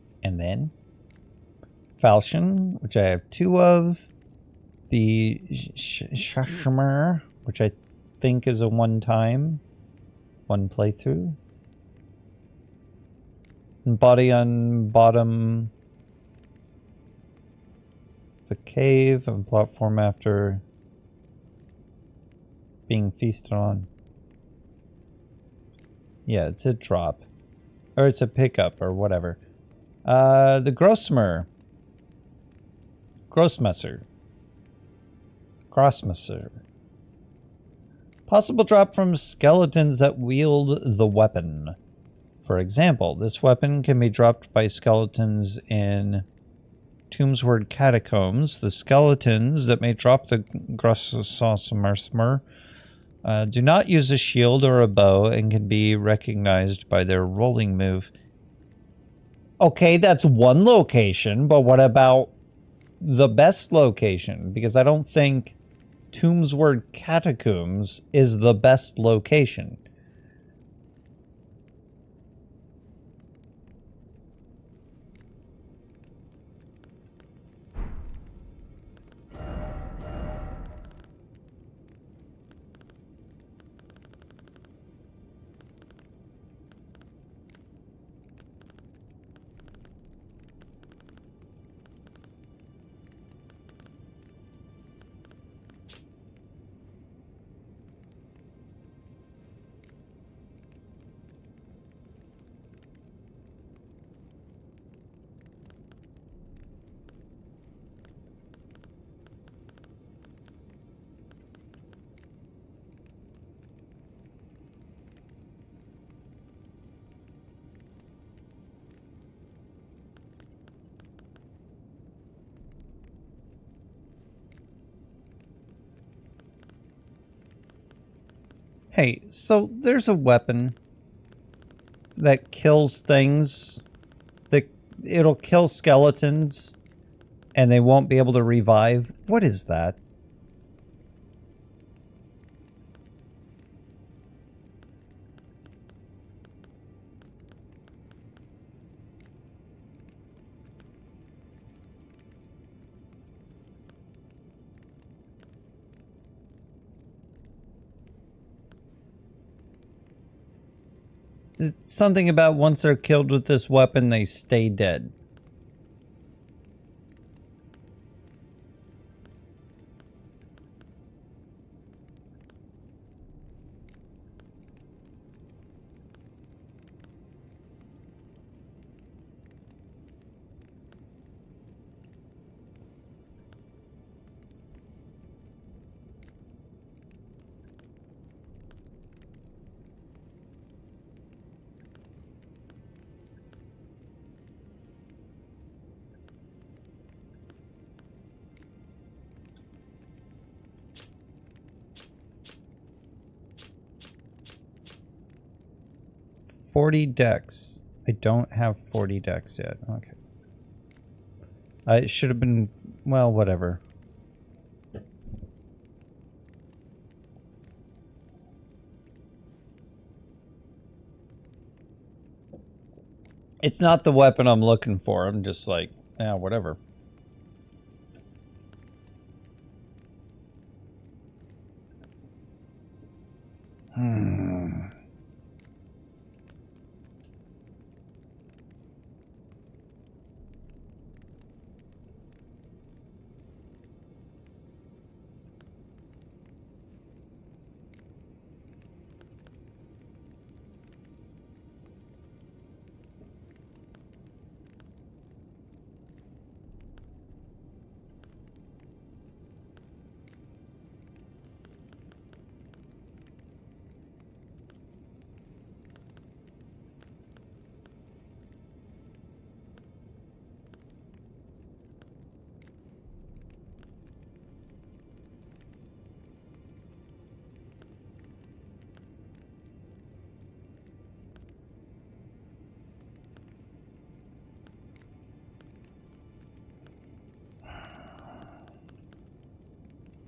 Falchion, which I have 2 of. The Shashmer, which I think is a one playthrough. skeleton body on bottom the cave and platform after being feasted on. Yeah, it's a drop. Or it's a pickup or whatever. The Grossmesser. Grossmesser. Possible drop from skeletons that wield the weapon. For example, this weapon can be dropped by skeletons in Tombsward Catacombs. The skeletons that may drop the Grossmesser do not use a shield or a bow and can be recognized by their rolling move. Okay, that's one location, but what about the best location? Because I don't think Tombsward Catacombs is the best location. Hey, so there's a weapon that kills things. It'll kill skeletons and they won't be able to revive. What is that? It's something about once they're killed with this weapon, they stay dead. Dex. I don't have 40 dex yet. Okay. It should have been, well, whatever. It's not the weapon I'm looking for. I'm just like, yeah, whatever.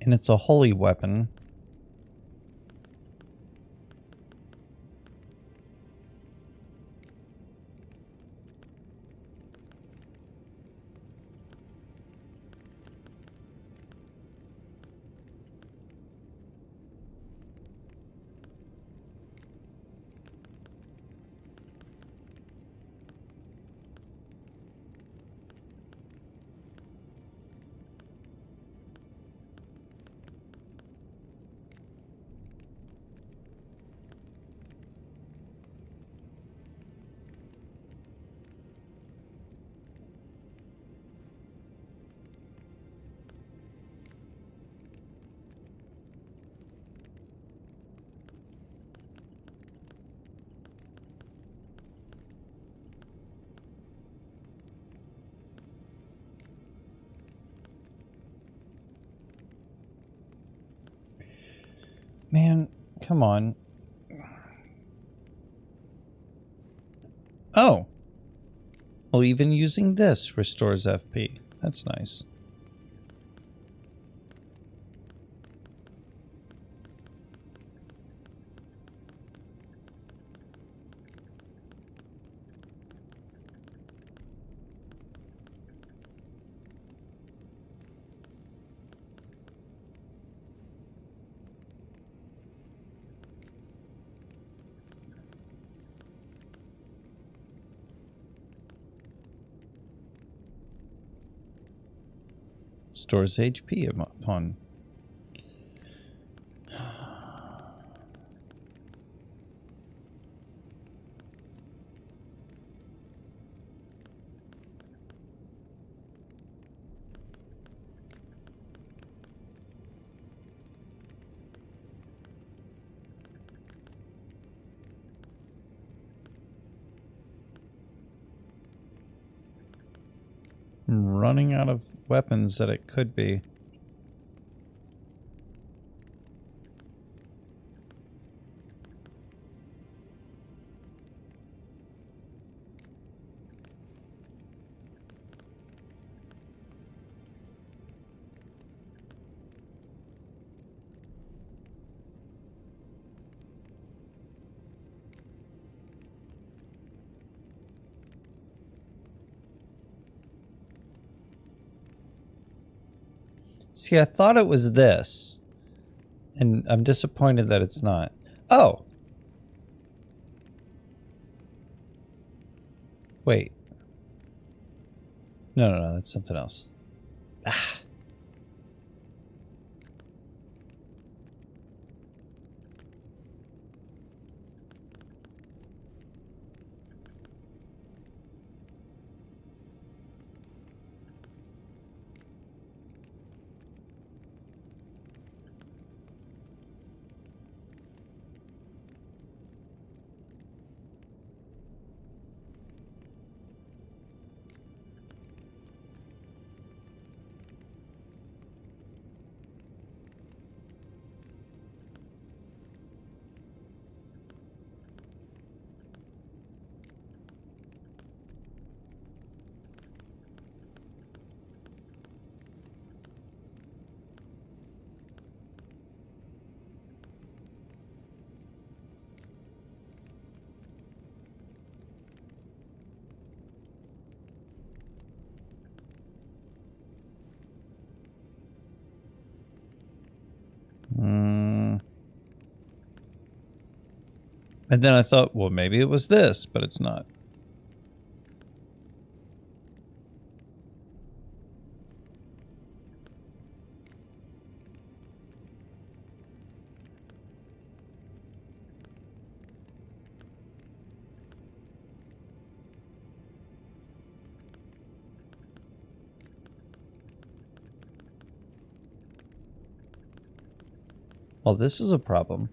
And it's a holy weapon. Man, come on. Oh. Well, even using this restores FP. That's nice. Stores HP upon. I'm running out of weapons that it could be. See, I thought it was this. And I'm disappointed that it's not. Oh! Wait. No, that's something else. Ah. And then I thought, well, maybe it was this, but it's not. Well, this is a problem.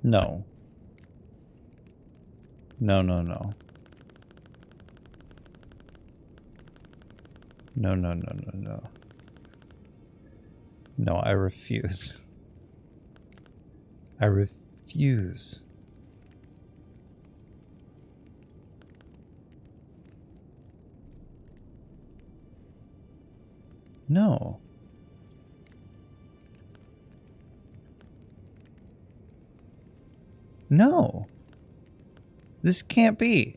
No. No. No, no. No, I refuse. I refuse. No. No. This can't be.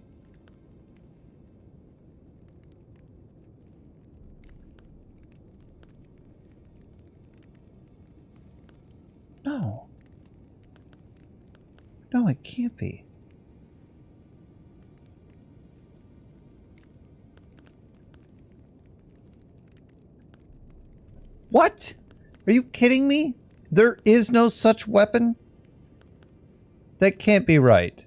No. No, it can't be. What? Are you kidding me? There is no such weapon? That can't be right.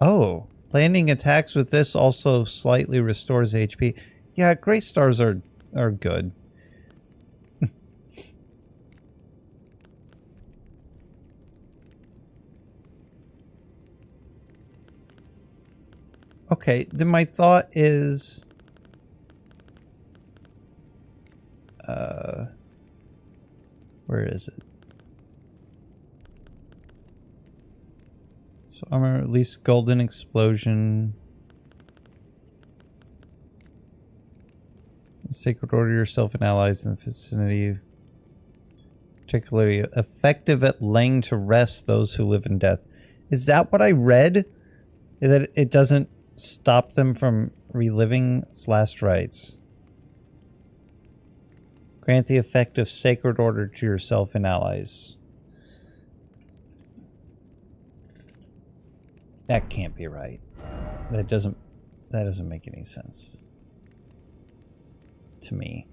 Oh, landing attacks with this also slightly restores HP. Yeah, gray stars are good. Okay, then my thought is where is it? So armor, at least golden explosion. Sacred order yourself and allies in the vicinity. Particularly effective at laying to rest those who live in death. Is that what I read? That it doesn't stop them from reliving its last rites. Grant the effect of sacred order to yourself and allies. That can't be right. That doesn't make any sense to me.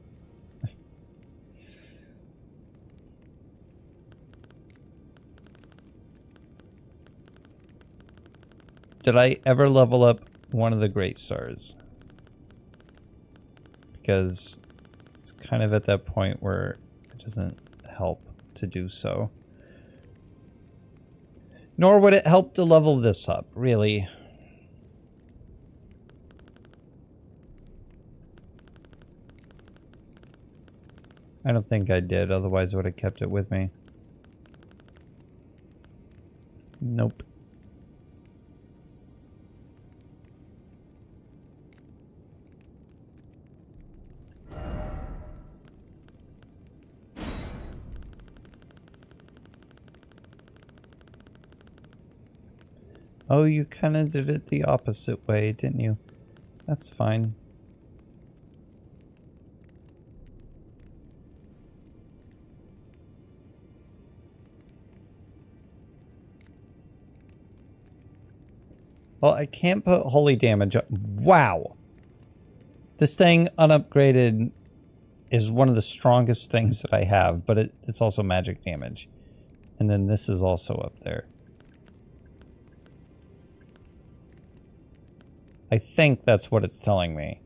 Did I ever level up one of the great stars? Because it's kind of at that point where it doesn't help to do so. Nor would it help to level this up, really. I don't think I did, otherwise I would have kept it with me. Nope. Oh, you kind of did it the opposite way, didn't you? That's fine. Well, I can't put holy damage up. Wow. This thing unupgraded is one of the strongest things that I have, but it's also magic damage. And then this is also up there. I think that's what it's telling me.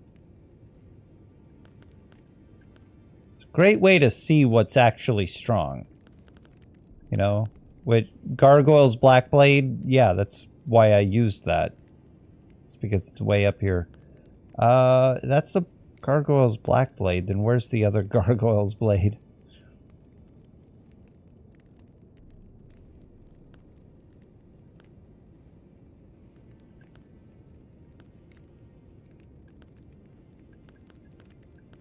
It's a great way to see what's actually strong. You know? With Gargoyle's Black Blade, yeah, that's why I used that. It's because it's way up here. That's the Gargoyle's Black Blade. Then where's the other Gargoyle's Blade?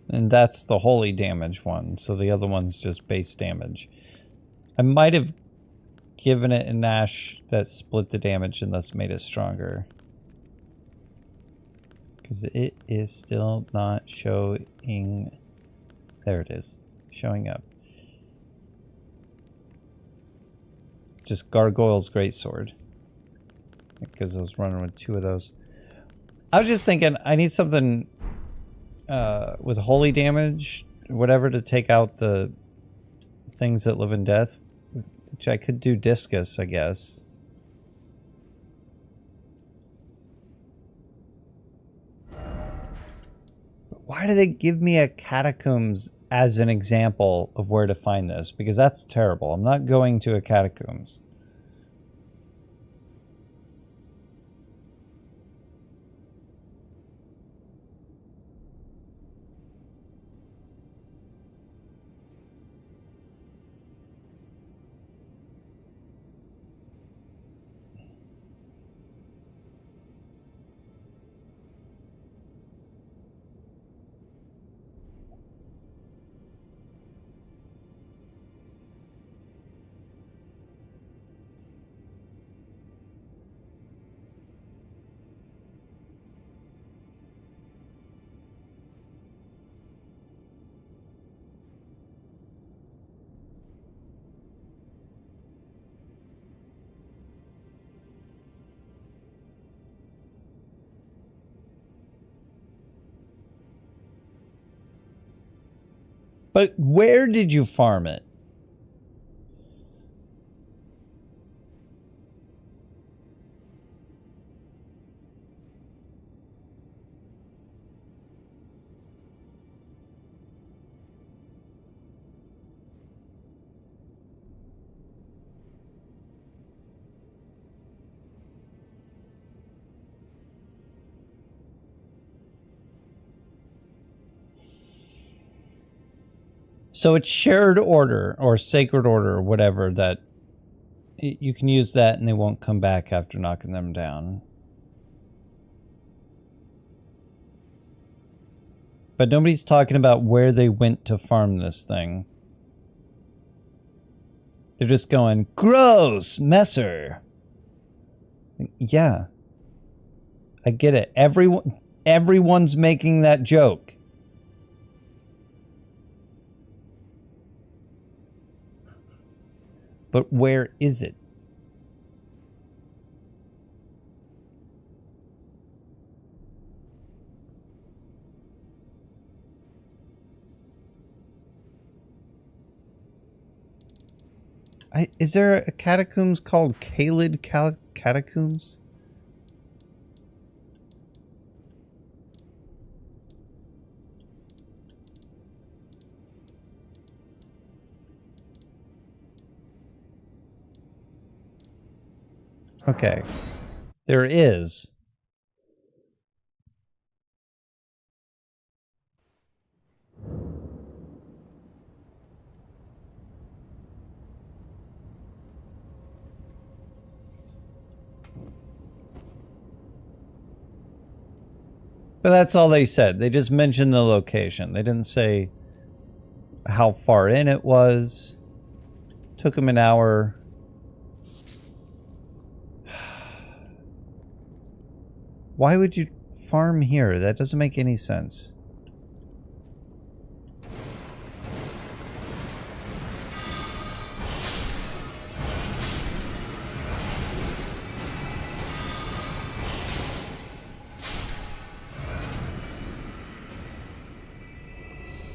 And that's the holy damage one, so the other one's just base damage. I might have given it an ash that split the damage and thus made it stronger. Because it is still not showing... There it is. Showing up. Just Gargoyle's Greatsword. Because I was running with 2 of those. I was just thinking, I need something... with holy damage, whatever, to take out the things that live in death, which I could do discus, I guess. But why do they give me a catacombs as an example of where to find this? Because that's terrible. I'm not going to a catacombs. But where did you farm it? So it's shared order or sacred order or whatever that you can use that and they won't come back after knocking them down. But nobody's talking about where they went to farm this thing. They're just going, gross, messer. Yeah. I get it. Everyone's making that joke. But where is it? Is there a catacombs called Kaled Catacombs? Okay. There is. But that's all they said. They just mentioned the location. They didn't say how far in it was. Took them an hour. Why would you farm here? That doesn't make any sense.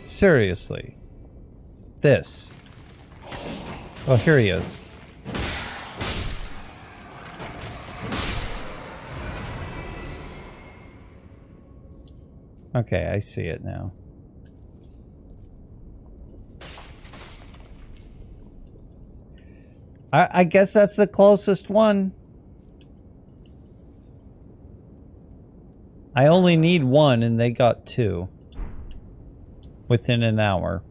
Seriously. This. Oh, here he is. Okay, I see it now. I guess that's the closest one. I only need one and they got two. Within an hour.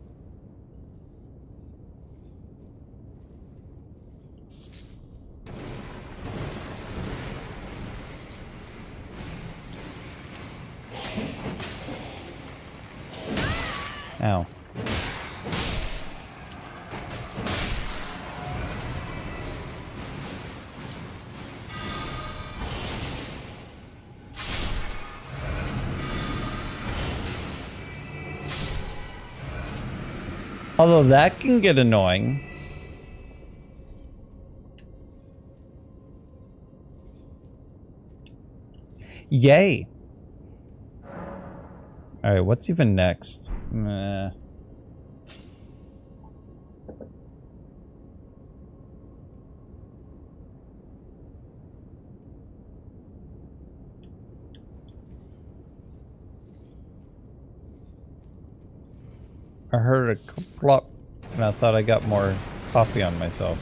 Ow. Although that can get annoying. Yay. Alright, what's even next? Meh. I heard a plop, and I thought I got more coffee on myself.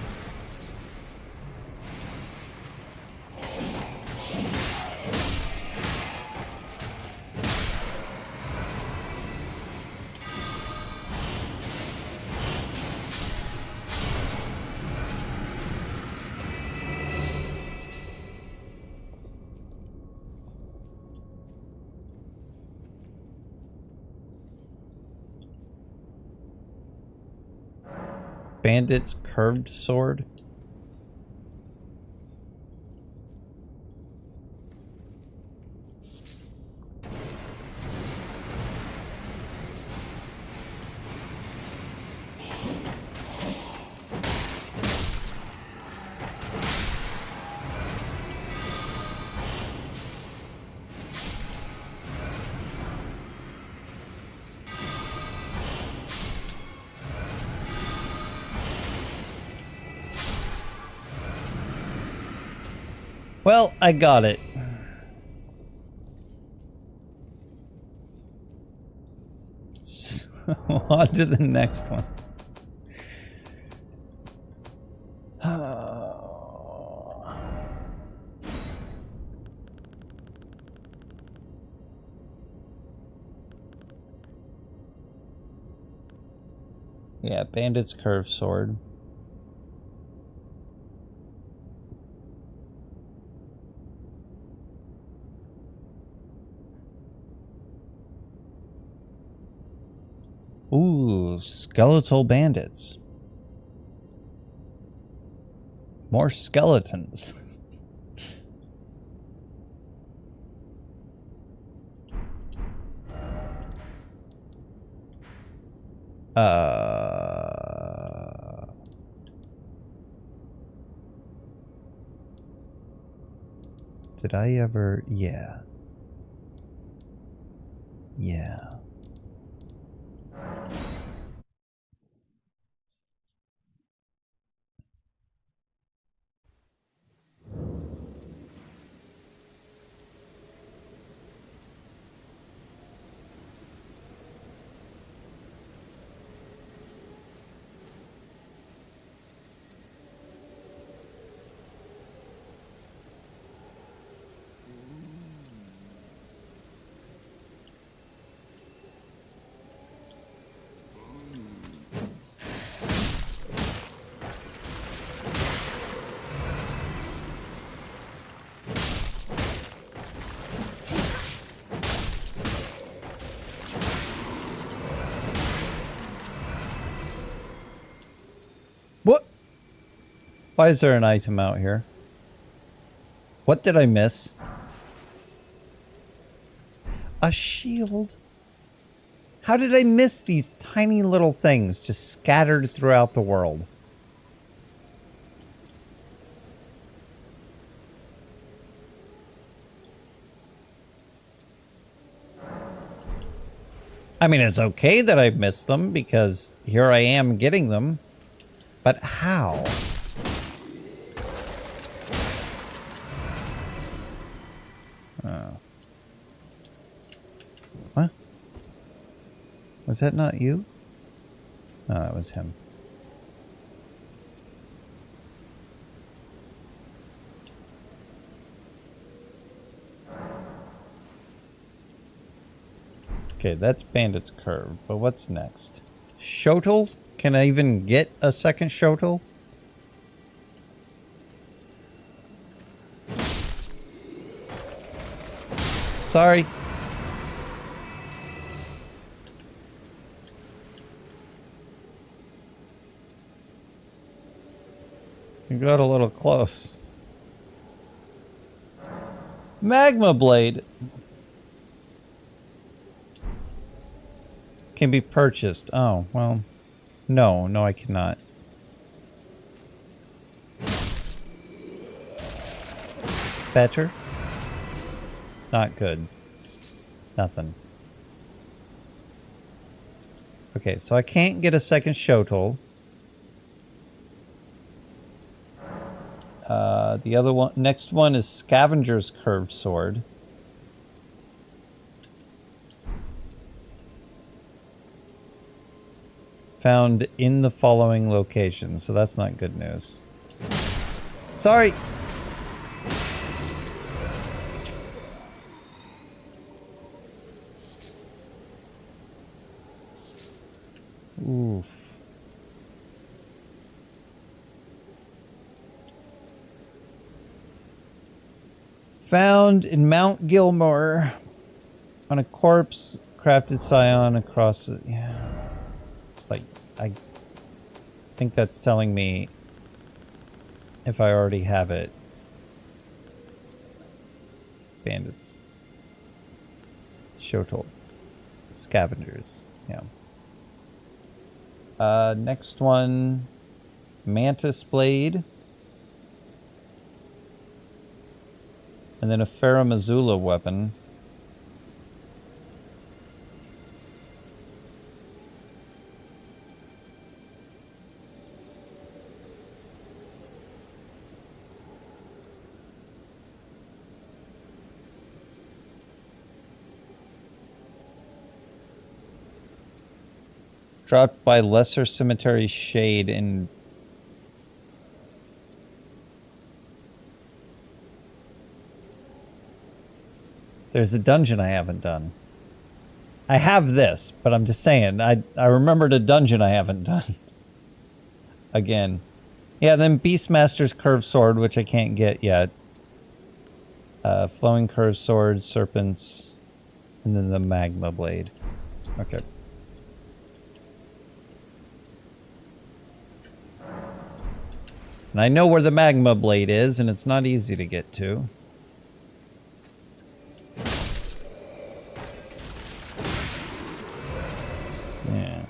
Bandit's curved sword? Well, I got it. So, on to the next one. Yeah, Bandit's Curved Sword. Ooh, skeletal bandits. More skeletons. Did I ever? Yeah. Yeah. What? Why is there an item out here? What did I miss? A shield? How did I miss these tiny little things just scattered throughout the world? I mean, it's okay that I missed them because here I am getting them. But how? Oh. What? Was that not you? No, that was him. Okay, that's Bandit's Curve, but what's next? Shotel? Can I even get a second Shotel? Sorry. You got a little close. Magma Blade can be purchased. Oh, well. No, I cannot. Better? Not good. Nothing. Okay, so I can't get a second Shotel. The other one, next one is Scavenger's Curved Sword. Found in the following locations, so that's not good news. Sorry! Oof. Found in Mount Gilmore on a corpse, crafted scion across it. Yeah. It's like, I think that's telling me if I already have it. Bandits. Shotel. Scavengers. Yeah. Next one, Mantis Blade. And then a Faramazula weapon. Dropped by Lesser Cemetery Shade in... There's a dungeon I haven't done. I have this, but I'm just saying, I remembered a dungeon I haven't done. Again. Yeah, then Beastmaster's Curved Sword, which I can't get yet. Flowing Curved Sword, Serpents, and then the Magma Blade. Okay. And I know where the Magma Blade is, and it's not easy to get to. Yeah.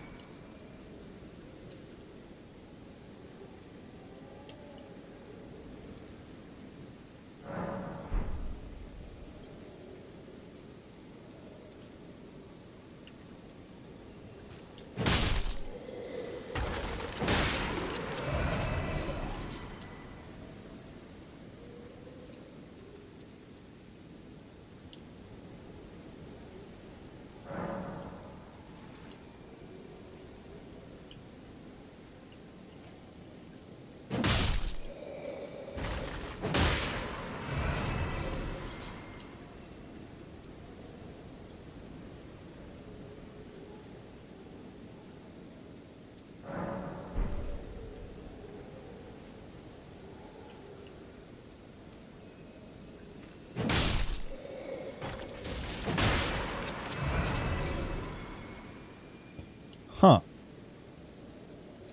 Huh.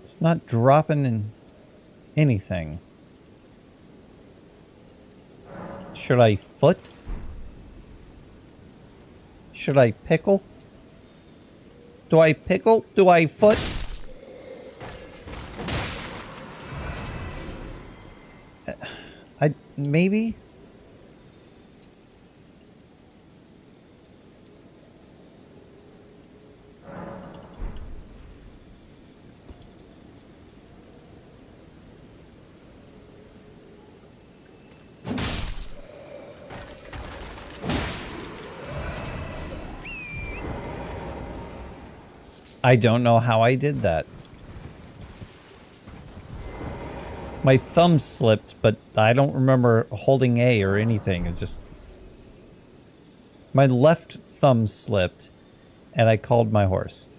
It's not dropping in anything. Should I foot? Should I pickle? Do I pickle? Do I foot? Maybe? I don't know how I did that. My thumb slipped, but I don't remember holding A or anything. It just... My left thumb slipped, and I called my horse.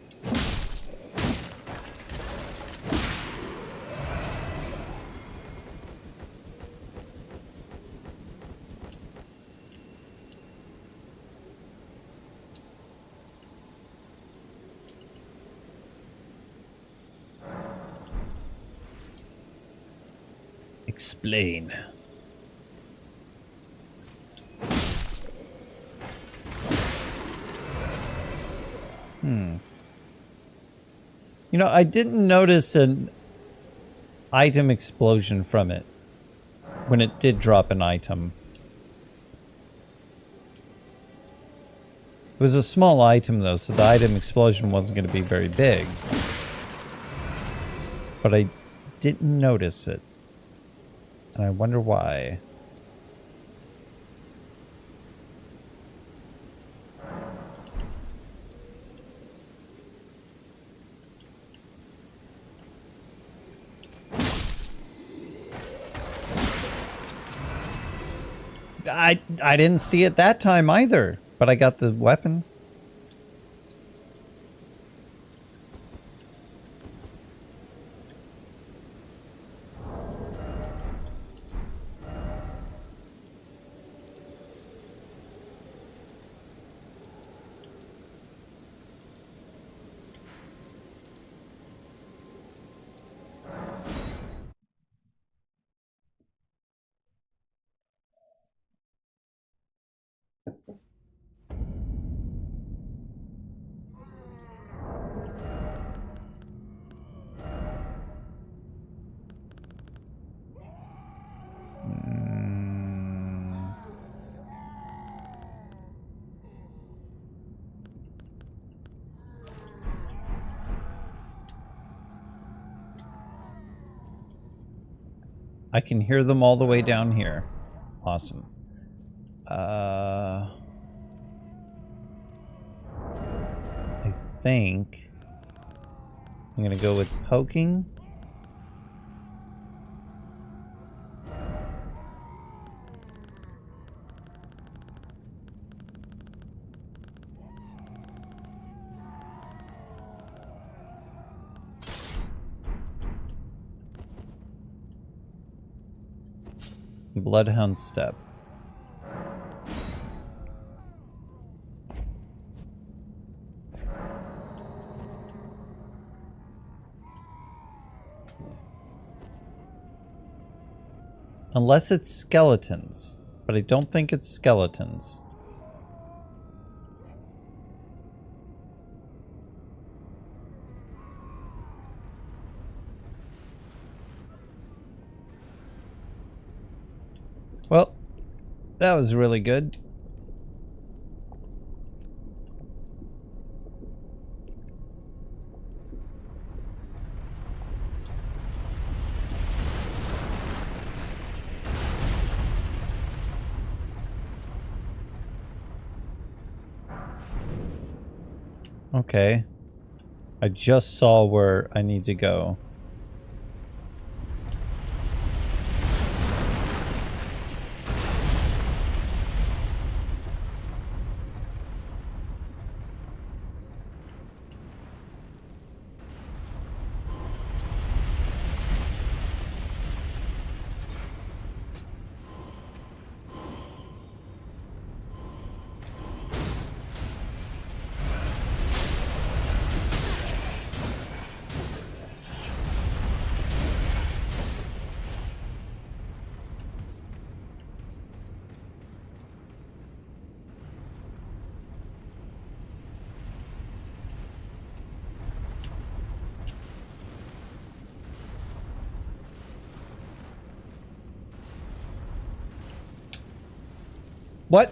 Explain. You know, I didn't notice an item explosion from it when it did drop an item. It was a small item though, so the item explosion wasn't going to be very big. But I didn't notice it. And I wonder why. I didn't see it that time either, but I got the weapon. I can hear them all the way down here. Awesome. I think I'm gonna go with poking. Bloodhound step. Unless it's skeletons, but I don't think it's skeletons. Well, that was really good. Okay. I just saw where I need to go. What?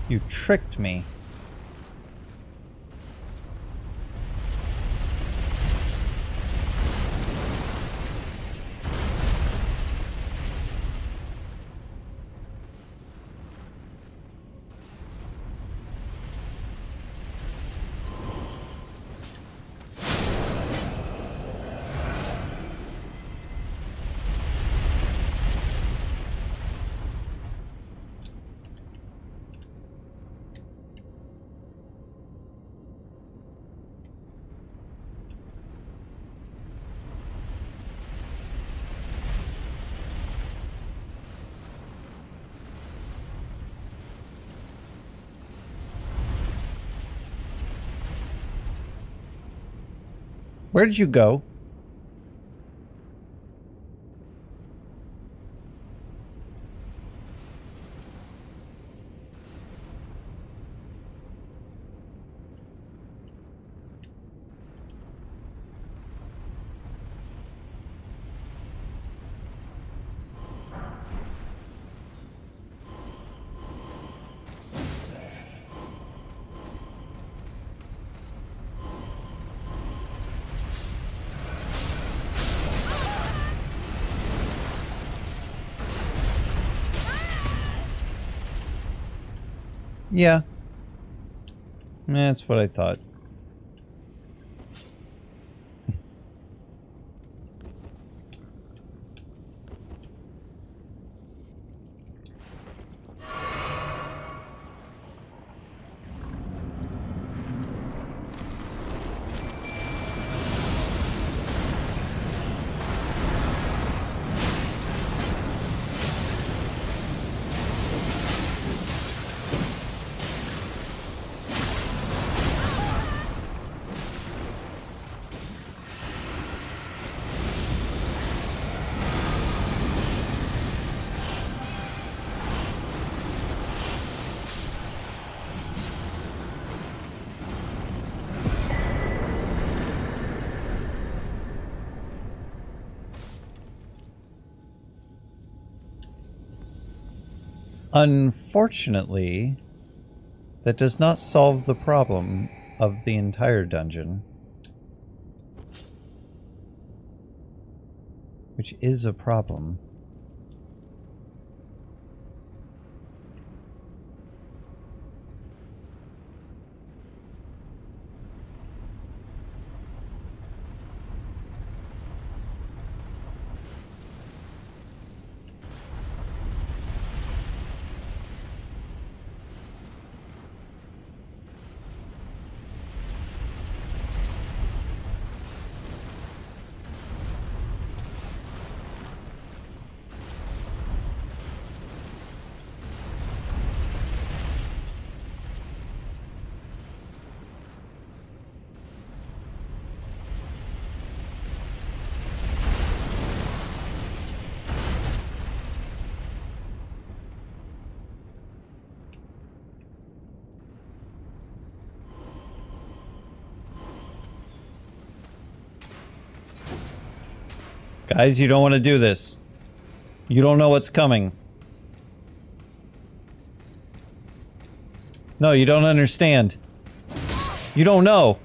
You tricked me. Where did you go? Yeah. That's what I thought. Unfortunately, That does not solve the problem of the entire dungeon. Which is a problem. Guys, you don't want to do this. You don't know what's coming. No, you don't understand. You don't know.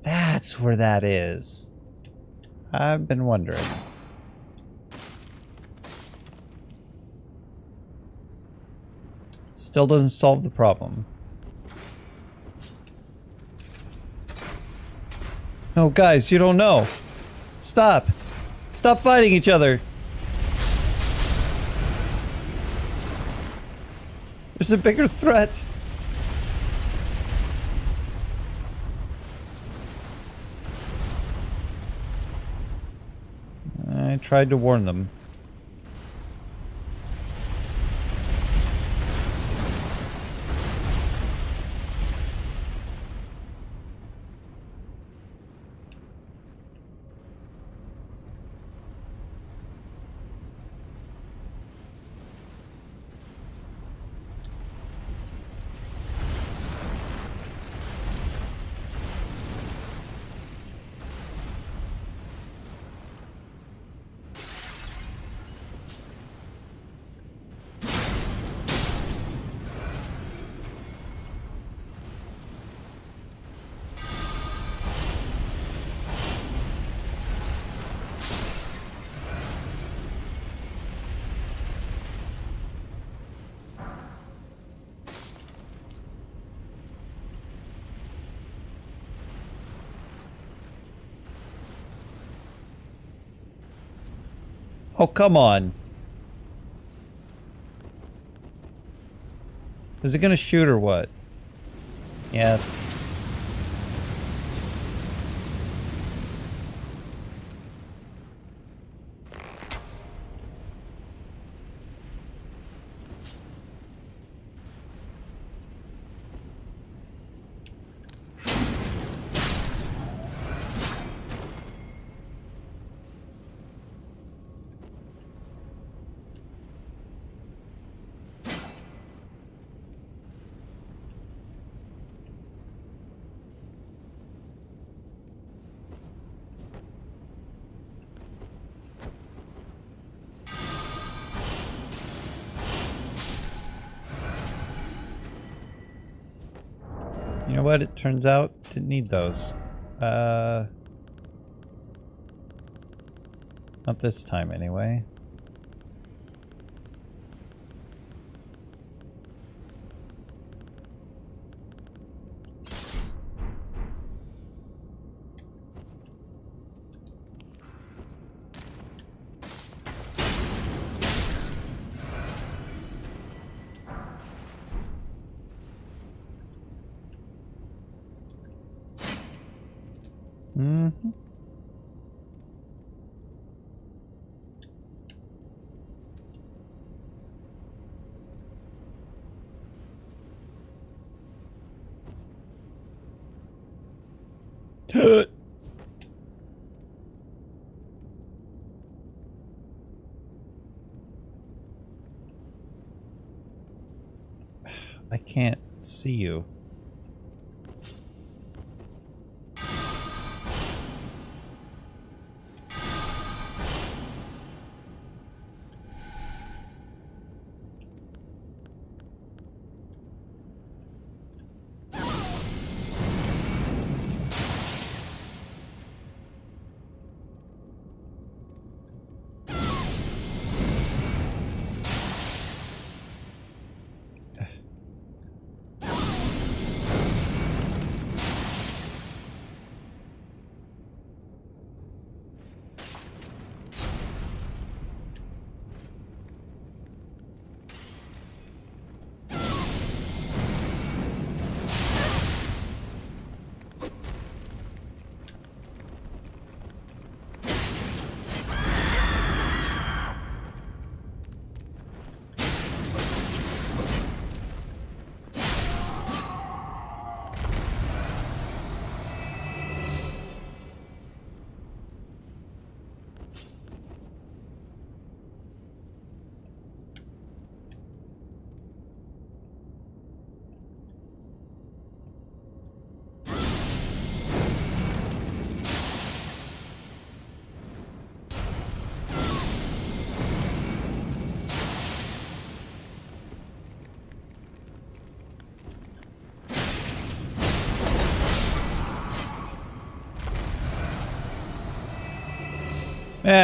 That's where that is. I've been wondering. Still doesn't solve the problem. No, guys, you don't know. Stop. Stop fighting each other. There's a bigger threat. I tried to warn them. Oh, come on. Is it gonna shoot or what? Yes. You know what? It turns out didn't need those. Not this time anyway. Mm-hmm. I can't see you.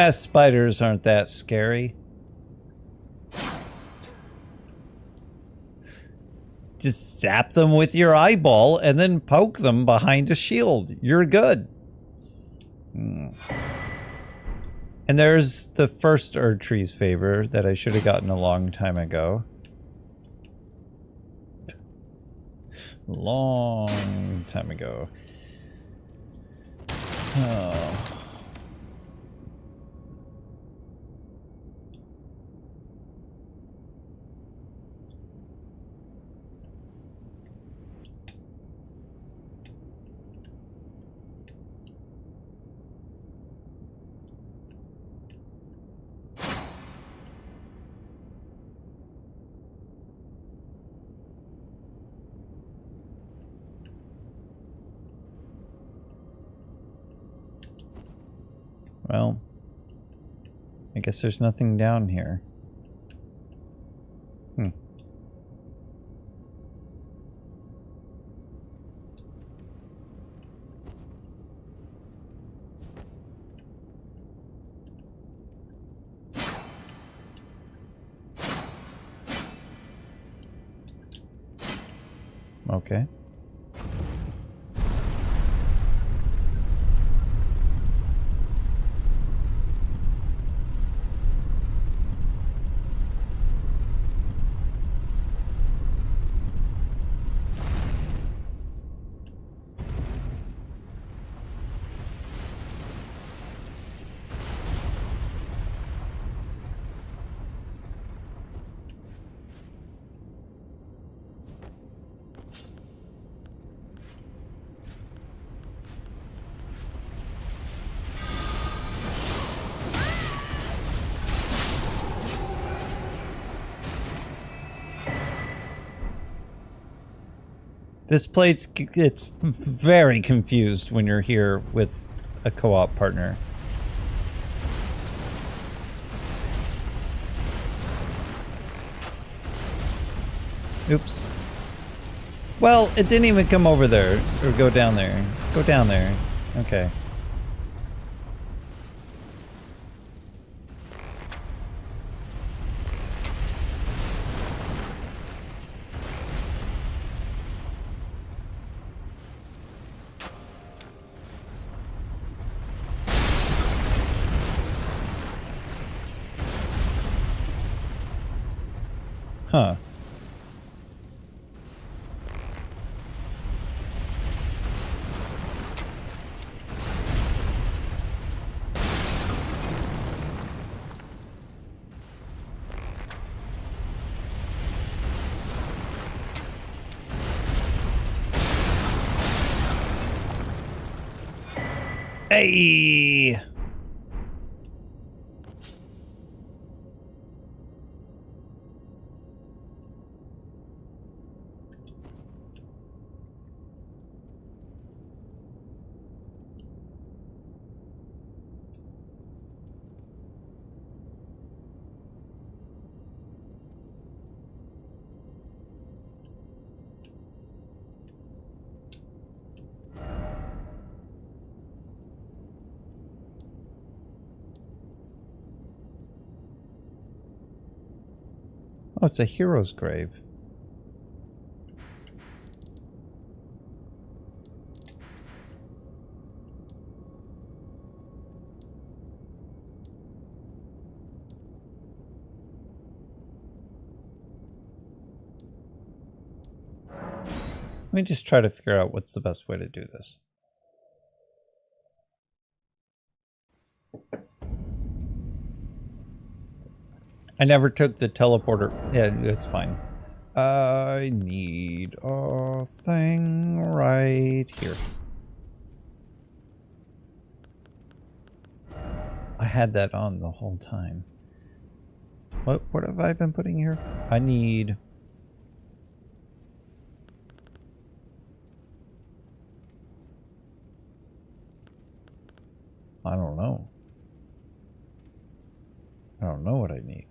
Spiders aren't that scary. Just zap them with your eyeball and then poke them behind a shield. You're good. And there's the first Erdtree's favor that I should have gotten a long time ago. Long time ago. Oh. Well, I guess there's nothing down here. Okay. This place, it's very confused when you're here with a co-op partner. Oops. Well, it didn't even come over there, or go down there. Go down there. Okay. Huh. Hey! Oh, it's a hero's grave. Let me just try to figure out what's the best way to do this. I never took the teleporter. Yeah, it's fine. I need a thing right here. I had that on the whole time. What have I been putting here? I need... I don't know. I don't know what I need.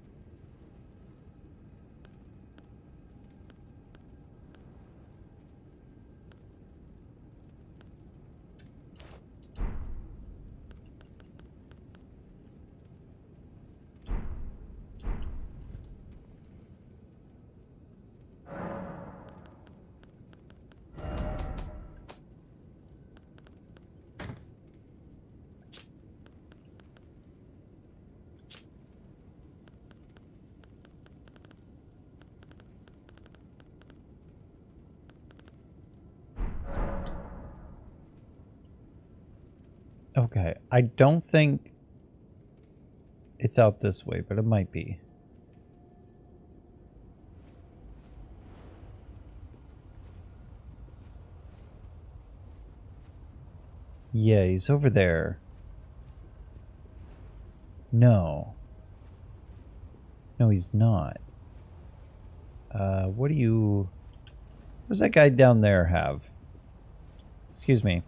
Okay, I don't think it's out this way, but it might be. Yeah, he's over there. No. No, he's not. What do you... What does that guy down there have? Excuse me.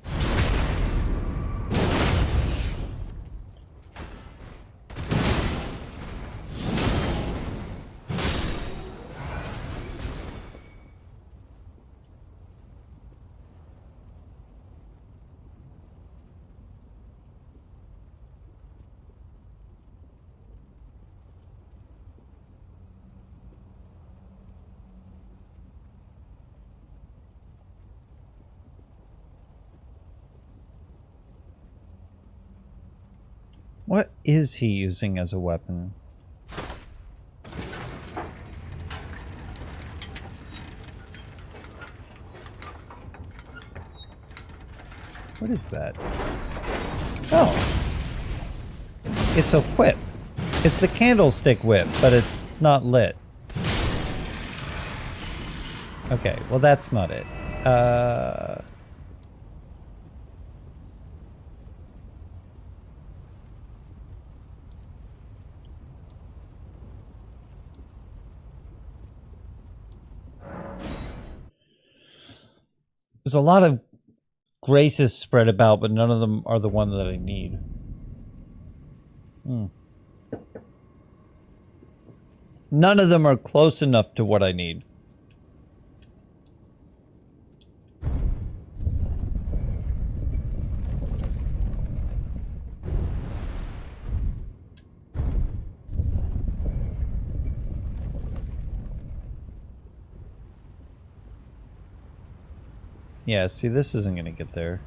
What is he using as a weapon? What is that? Oh. It's a whip. It's the candlestick whip, but it's not lit. Okay, well that's not it. There's a lot of graces spread about, but none of them are the one that I need. None of them are close enough to what I need. Yeah, see, this isn't gonna get there.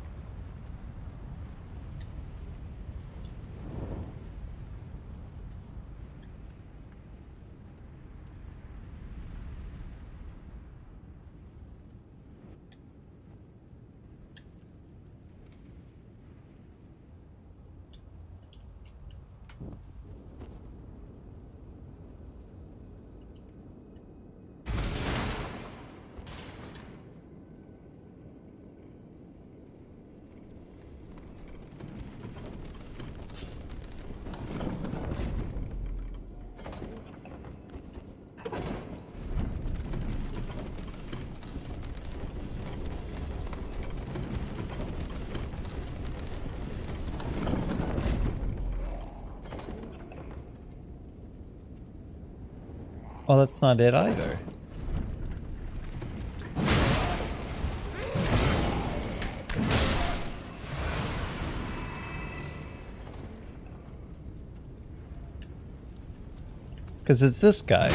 Well, that's not it either. Because it's this guy.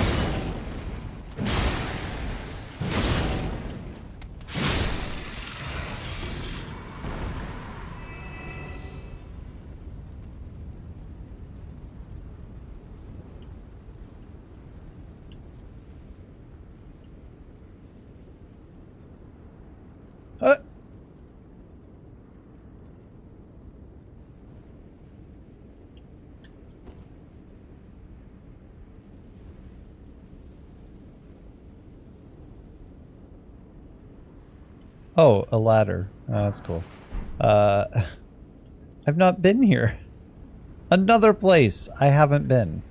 Oh, a ladder. Oh, that's cool. I've not been here. Another place I haven't been.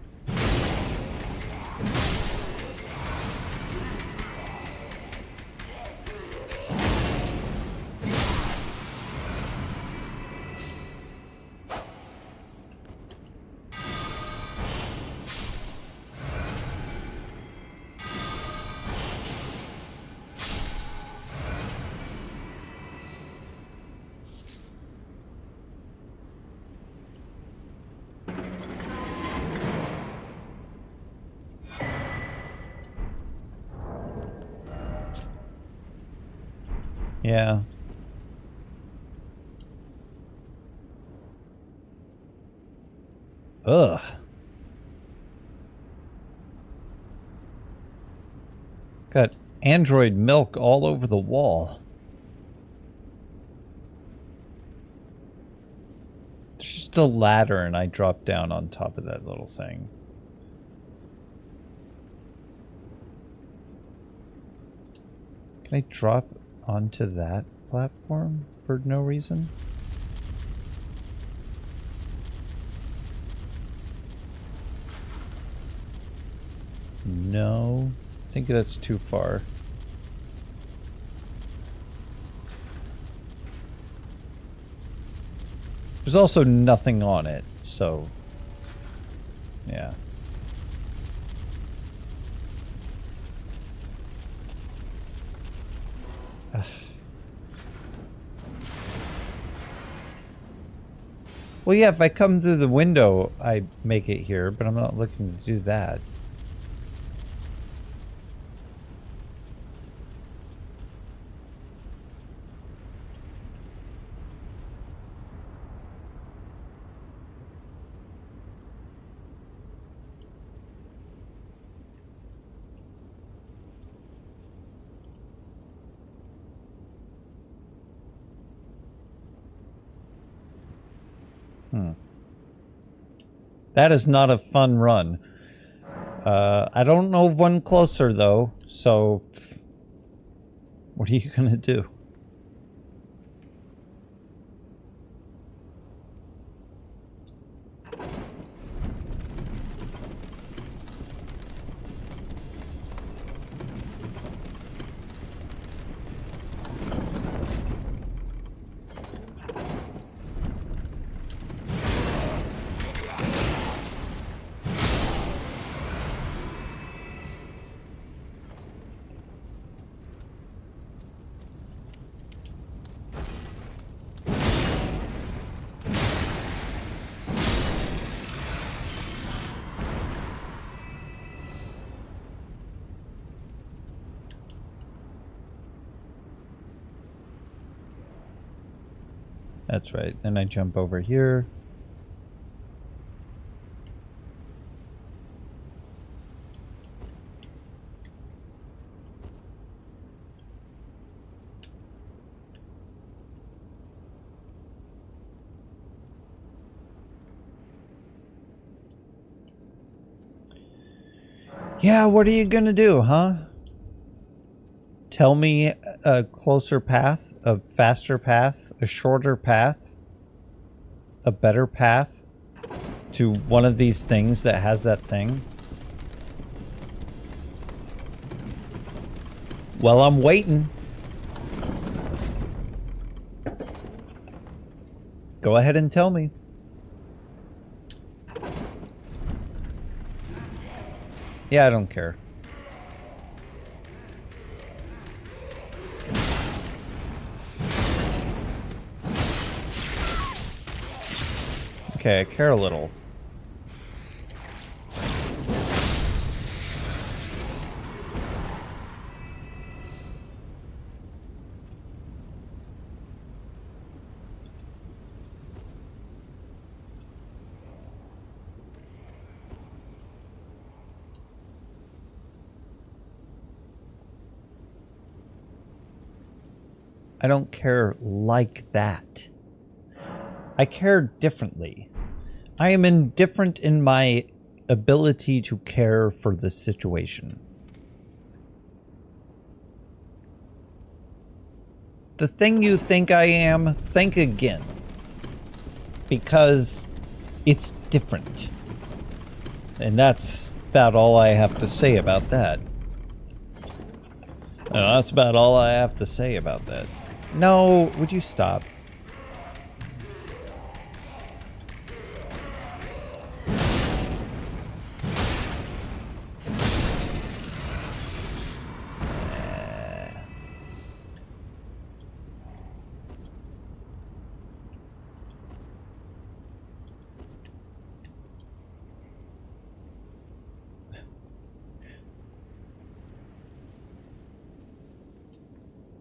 Yeah. Ugh. Got android milk all over the wall. There's just a ladder and I dropped down on top of that little thing. Can I drop onto that platform for no reason? No. I think that's too far. There's also nothing on it, so... yeah. Well, yeah, if I come through the window, I make it here, but I'm not looking to do that. That is not a fun run. I don't know of one closer, though, so... what are you gonna do? That's right. Then I jump over here. Yeah, what are you gonna do, huh? Tell me a closer path, a faster path, a shorter path, a better path to one of these things that has that thing? Well, I'm waiting. Go ahead and tell me. Yeah, I don't care. Okay, I care a little. I don't care like that. I care differently. I am indifferent in my ability to care for the situation. The thing you think I am, think again. Because it's different. And that's about all I have to say about that. No, that's about all I have to say about that. No, would you stop?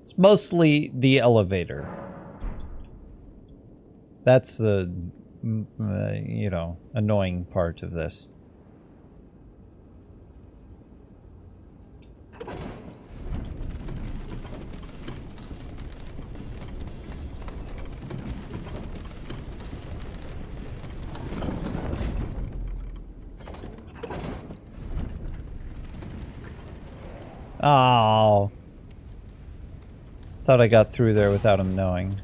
It's mostly the elevator. That's the, you know, annoying part of this. Oh. Thought I got through there without him knowing.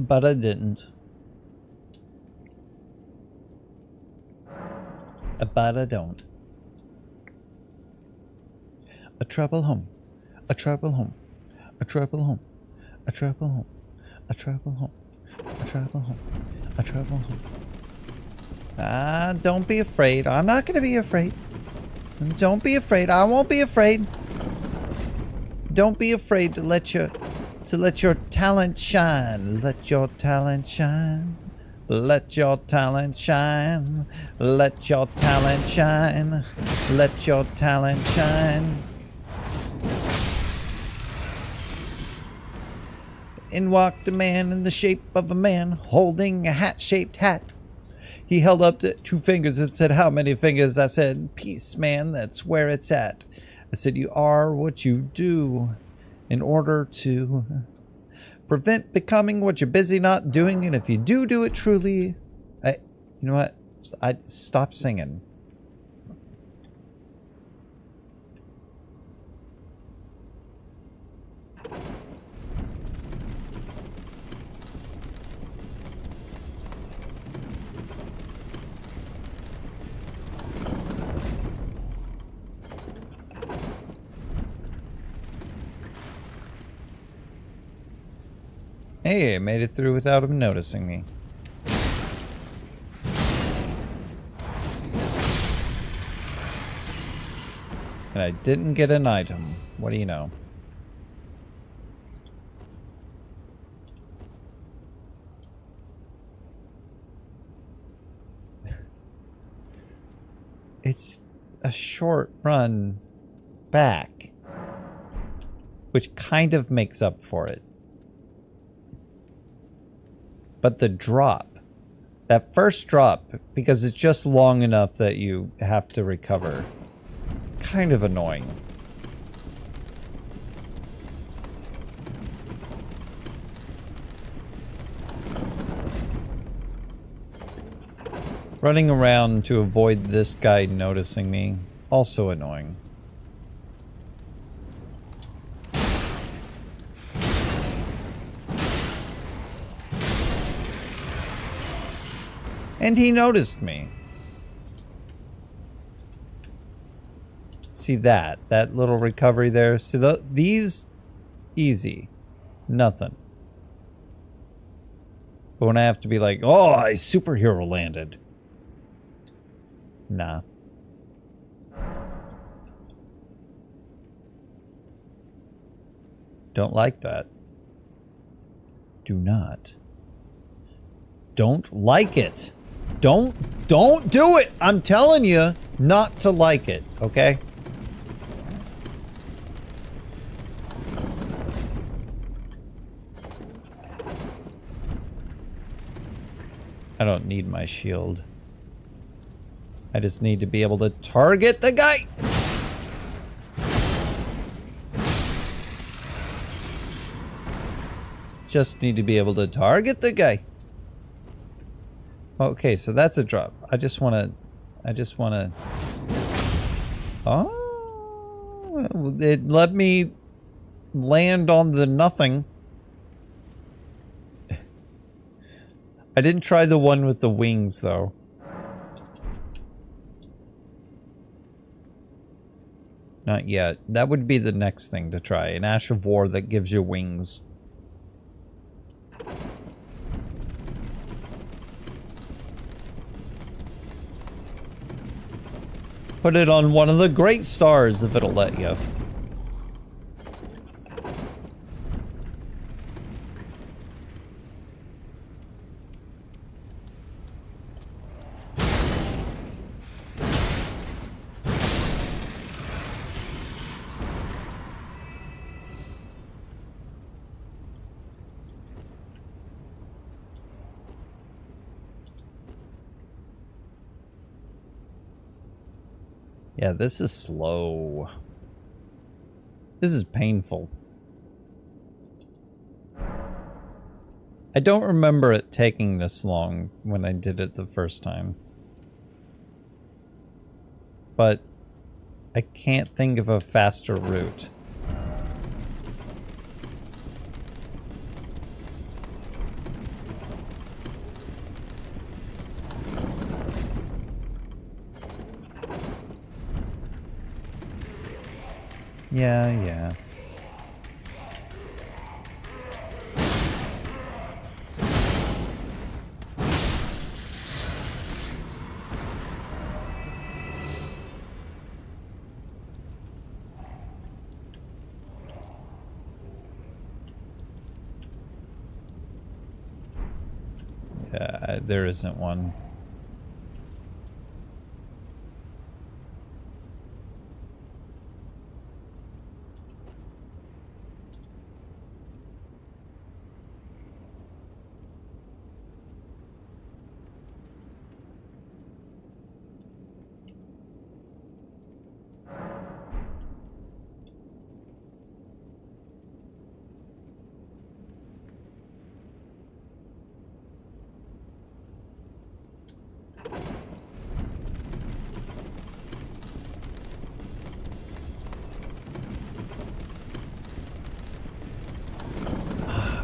But I didn't. But I don't. A trouble home. A trouble home. A trouble home. A trouble home. A trouble home. A trouble home. A trouble home. Ah, don't be afraid. I'm not gonna be afraid. Don't be afraid. I won't be afraid. Don't be afraid to let your talent shine. Let your talent shine. Let your talent shine. Let your talent shine. Let your talent shine. In walked a man in the shape of a man, holding a hat-shaped hat. He held up 2 fingers and said, "How many fingers?" I said, "Peace, man, that's where it's at." I said, "You are what you do in order to prevent becoming what you're busy not doing, and if you do it truly..." You know what? I stopped singing. Hey, I made it through without him noticing me. And I didn't get an item. What do you know? It's a short run back, which kind of makes up for it. But the drop, that first drop, because it's just long enough that you have to recover, it's kind of annoying. Running around to avoid this guy noticing me, also annoying. And he noticed me. See that little recovery there? See these, easy, nothing. But when I have to be like, oh, I superhero landed. Nah. Don't like that. Do not. Don't like it. Don't do it. I'm telling you not to like it, okay? I don't need my shield. I just need to be able to target the guy. Just need to be able to target the guy. Okay, so that's a drop. I just wanna... Oh, it let me land on the nothing. I didn't try the one with the wings, though. Not yet. That would be the next thing to try. An Ash of War that gives you wings. Put it on one of the great stars if it'll let you. Yeah, this is slow. This is painful. I don't remember it taking this long when I did it the first time. But I can't think of a faster route. Yeah. Yeah, there isn't one.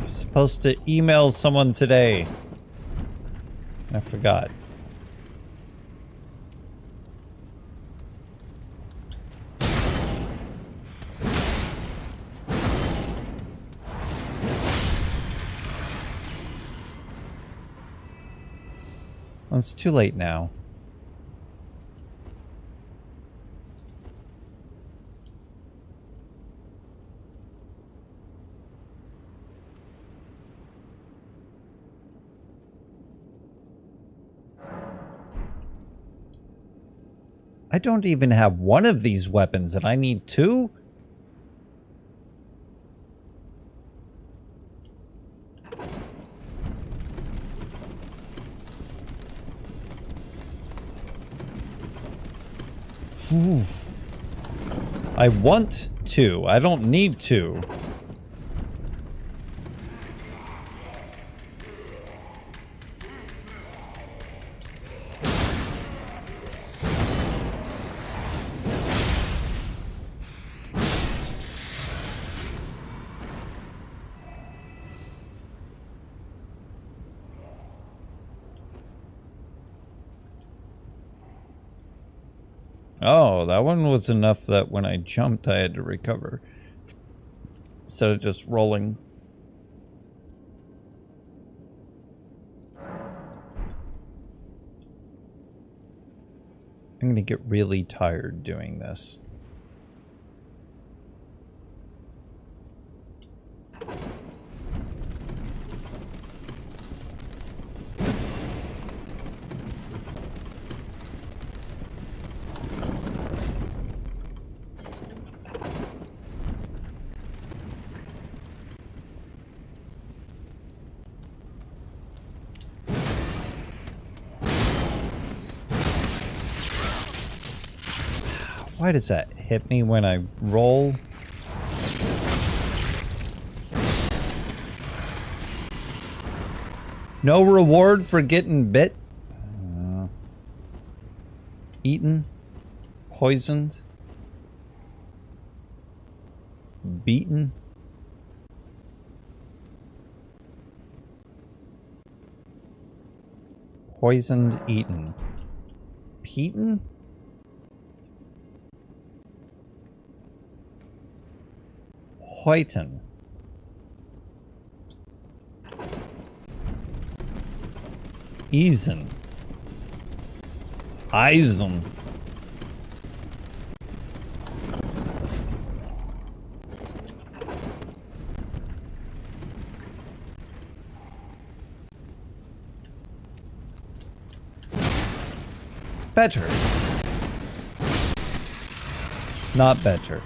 Supposed to email someone today. I forgot. Well, it's too late now. I don't even have one of these weapons and I need two? Ooh. I want two. I don't need two. Oh, that one was enough that when I jumped, I had to recover. Instead of just rolling. I'm gonna get really tired doing this. Why does that hit me when I roll? No reward for getting bit? Eaten? Poisoned? Beaten? Poisoned, eaten. Beaten? Hoyton. Eisen. Eisen. Better. Not better.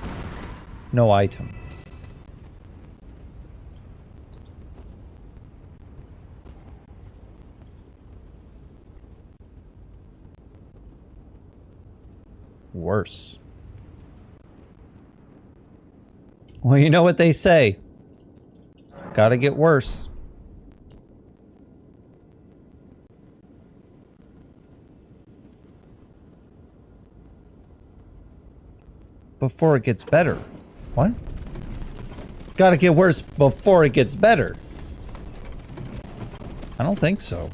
No item. Worse. Well, you know what they say. It's gotta get worse. Before it gets better. What? It's gotta get worse before it gets better. I don't think so.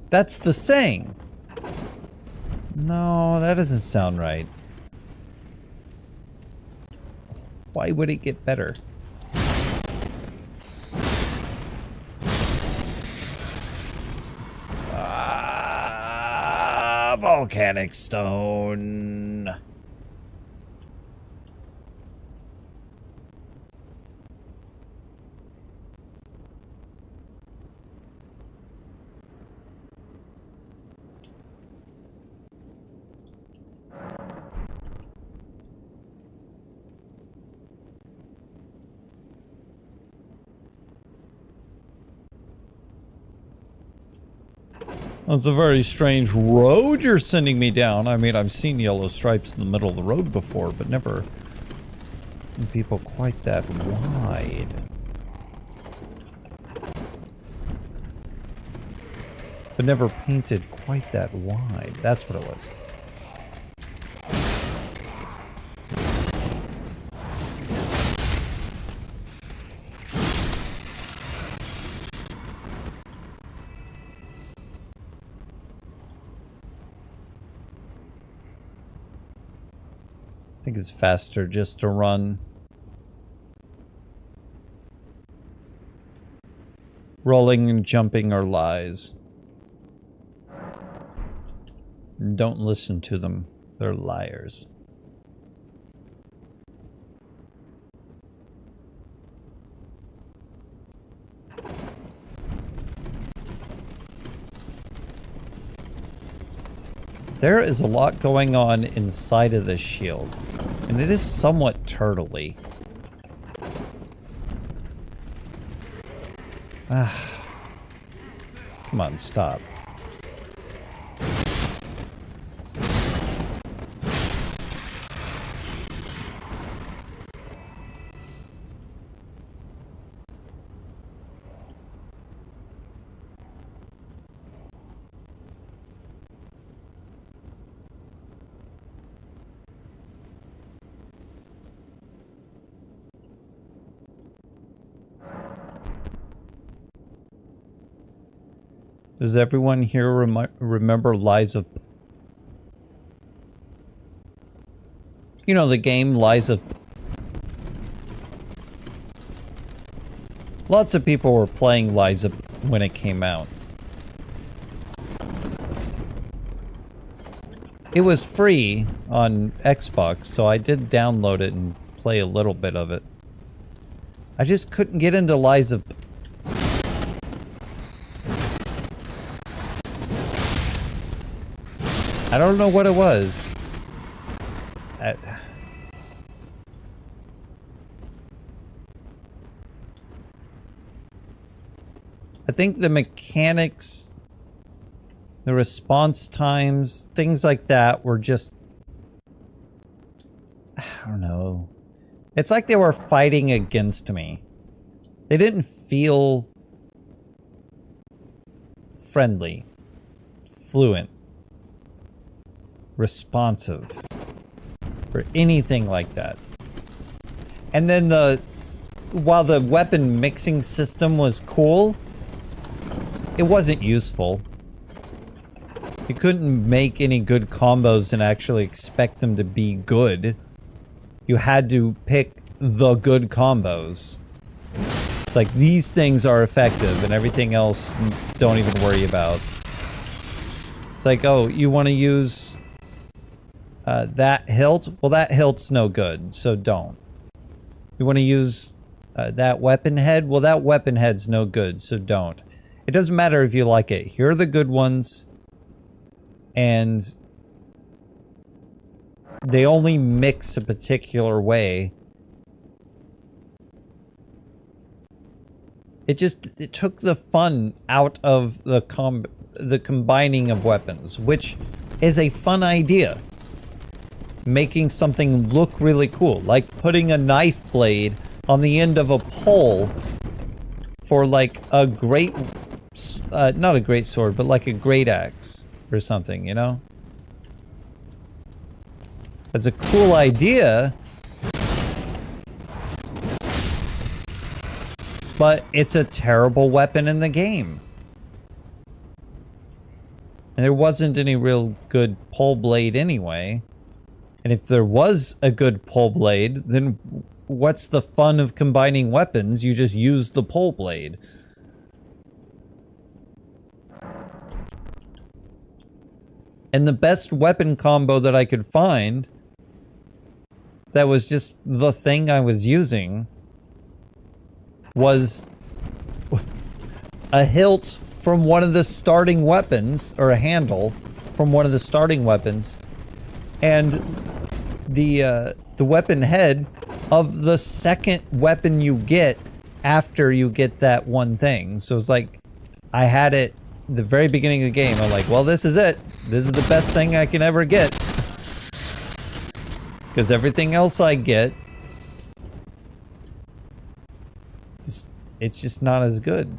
That's the saying. No, that doesn't sound right. Why would it get better? Volcanic stone. That's a very strange road you're sending me down. I mean, I've seen yellow stripes in the middle of the road before, but never people quite that wide. But never painted quite that wide. That's what it was. I think it's faster just to run. Rolling and jumping are lies. Don't listen to them. They're liars. There is a lot going on inside of this shield, and it is somewhat turtley. Come on, stop. Does everyone here remember Lies of... You know, the game Lies of... Lots of people were playing Lies of when it came out. It was free on Xbox, so I did download it and play a little bit of it. I just couldn't get into Lies of... I don't know what it was. I think the mechanics, the response times, things like that were just... I don't know. It's like they were fighting against me. They didn't feel friendly, fluent, responsive, or anything like that. And then while the weapon mixing system was cool, it wasn't useful. You couldn't make any good combos and actually expect them to be good. You had to pick the good combos. It's like, these things are effective and everything else don't even worry about. It's like, oh, you want to use that hilt? Well, that hilt's no good, so don't. You want to use that weapon head? Well, that weapon head's no good, so don't. It doesn't matter if you like it. Here are the good ones. And they only mix a particular way. It took the fun out of the combining of weapons, which is a fun idea. Making something look really cool, like putting a knife blade on the end of a pole for like a great, not a great sword, but like a great axe or something, you know? That's a cool idea, but it's a terrible weapon in the game. And there wasn't any real good pole blade anyway. And if there was a good pole blade, then what's the fun of combining weapons? You just use the pole blade. And the best weapon combo that I could find that was just the thing I was using was a hilt from one of the starting weapons, or a handle from one of the starting weapons, and the weapon head of the second weapon you get after you get that one thing. So it's like, I had it the very beginning of the game. I'm like, well, this is it. This is the best thing I can ever get. Because everything else I get, it's just not as good.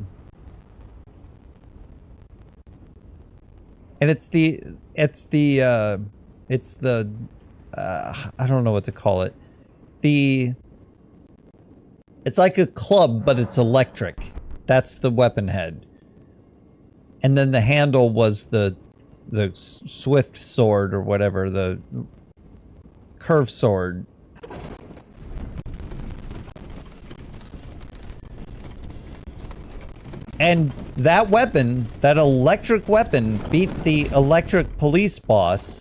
And it's the I don't know what to call it. It's like a club, but it's electric. That's the weapon head. And then the handle was the swift sword or whatever, the curved sword. And that weapon, that electric weapon, beat the electric police boss.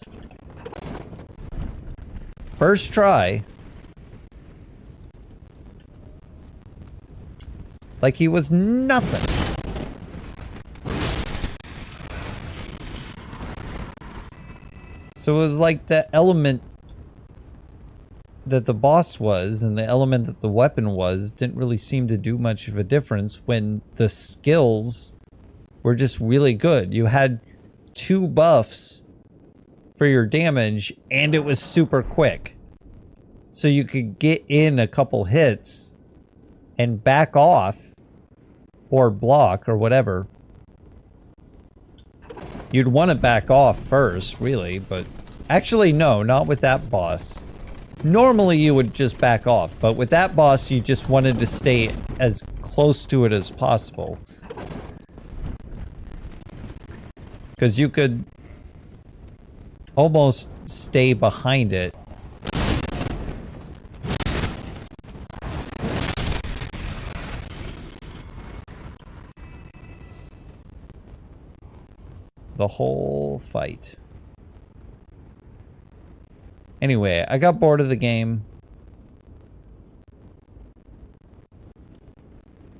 First try. Like he was nothing. So it was like the element that the boss was and the element that the weapon was didn't really seem to do much of a difference when the skills were just really good. You had 2 buffs for your damage and it was super quick. So you could get in a couple hits and back off or block or whatever. You'd want to back off first, really, but actually no, not with that boss. Normally you would just back off, but with that boss you just wanted to stay as close to it as possible. Because you could almost stay behind it. The whole fight. Anyway, I got bored of the game.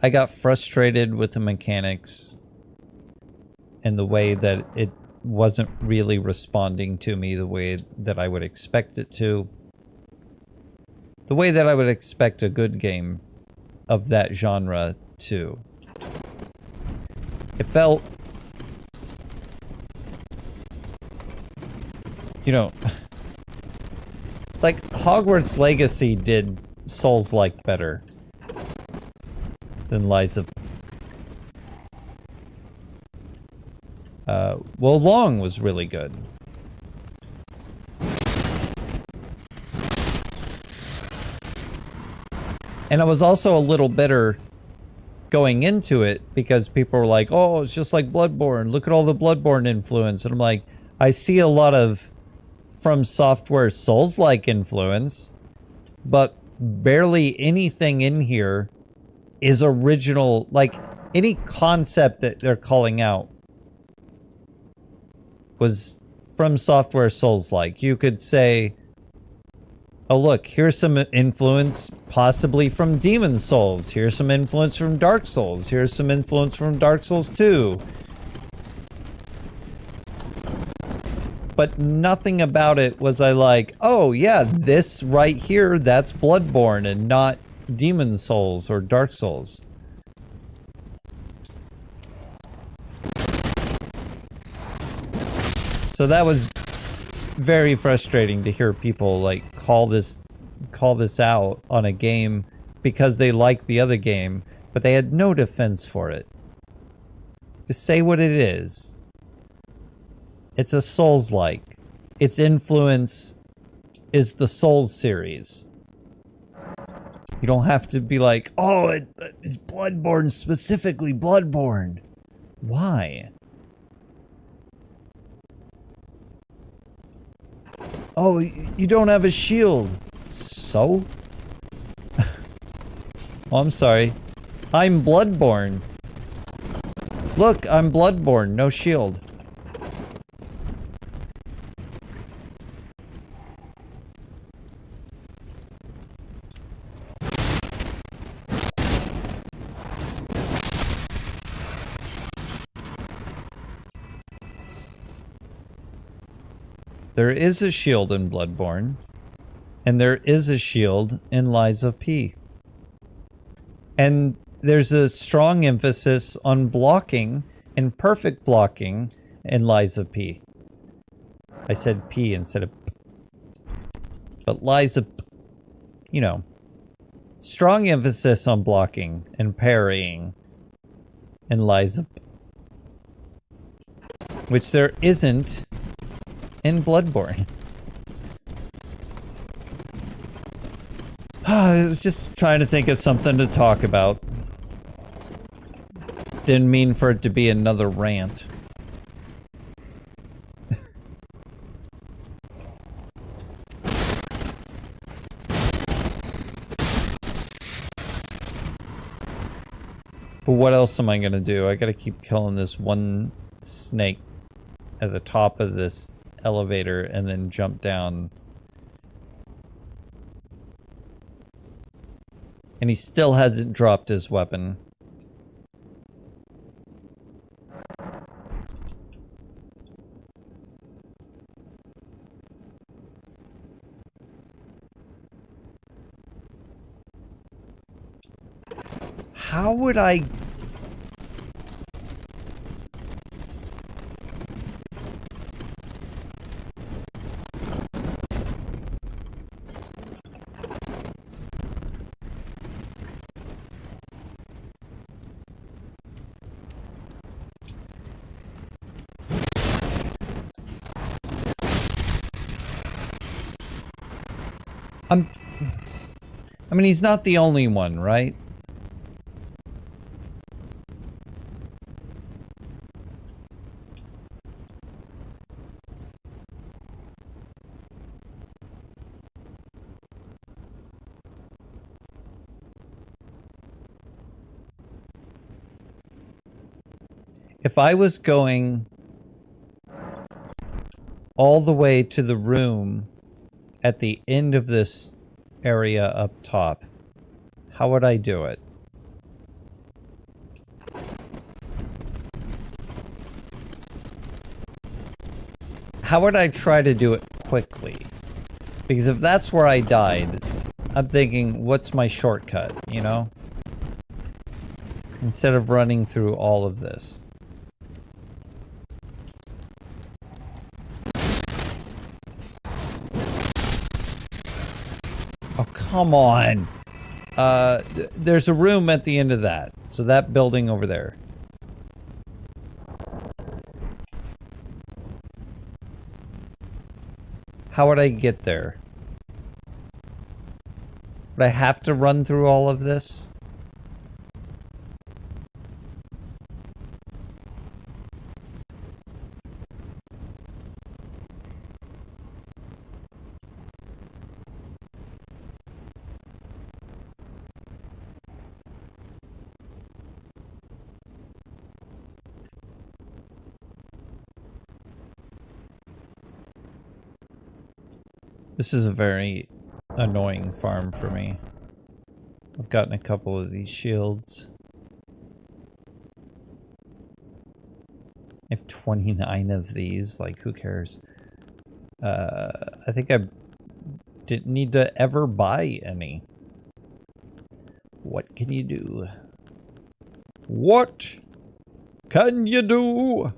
I got frustrated with the mechanics and the way that it wasn't really responding to me the way that I would expect it to. The way that I would expect a good game of that genre to. It felt... You know... It's like Hogwarts Legacy did Souls-like better than Lies of Well, long was really good. And I was also a little bitter going into it because people were like, oh, it's just like Bloodborne. Look at all the Bloodborne influence. And I'm like, I see a lot of From Software Souls-like influence, but barely anything in here is original. Like, any concept that they're calling out was From Software Souls-like. You could say, oh look, here's some influence possibly from Demon Souls. Here's some influence from Dark Souls. Here's some influence from Dark Souls 2. But nothing about it was I like, oh yeah, this right here, that's Bloodborne and not Demon Souls or Dark Souls. So that was very frustrating to hear people like call this out on a game because they like the other game, but they had no defense for it. Just say what it is. It's a Souls-like. Its influence is the Souls series. You don't have to be like, oh, it's Bloodborne, specifically Bloodborne. Why? Oh, you don't have a shield. So? Oh, I'm sorry. I'm Bloodborne. Look, I'm Bloodborne, no shield. There is a shield in Bloodborne, and there is a shield in Lies of P. And there's a strong emphasis on blocking and perfect blocking in Lies of P. I said P instead of P. But Lies of P, you know, strong emphasis on blocking and parrying in Lies of P. Which there isn't in Bloodborne. I was just trying to think of something to talk about. Didn't mean for it to be another rant. But what else am I gonna do? I gotta keep killing this one snake at the top of this elevator and then jump down. And he still hasn't dropped his weapon. How would I... I mean, he's not the only one, right? If I was going all the way to the room at the end of this area up top, how would I do it? How would I try to do it quickly? Because if that's where I died, I'm thinking, what's my shortcut, you know? Instead of running through all of this. Oh, come on. There's a room at the end of that. So that building over there. How would I get there? Would I have to run through all of this? This is a very annoying farm for me. I've gotten a couple of these shields. I have 29 of these, like who cares? I think I didn't need to ever buy any. What can you do? What can you do?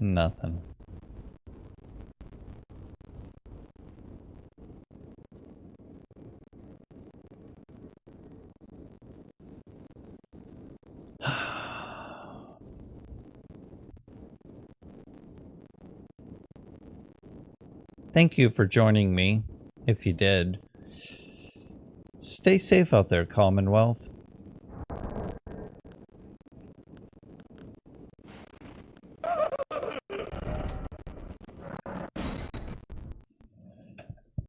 Nothing. Thank you for joining me, if you did. Stay safe out there, Commonwealth.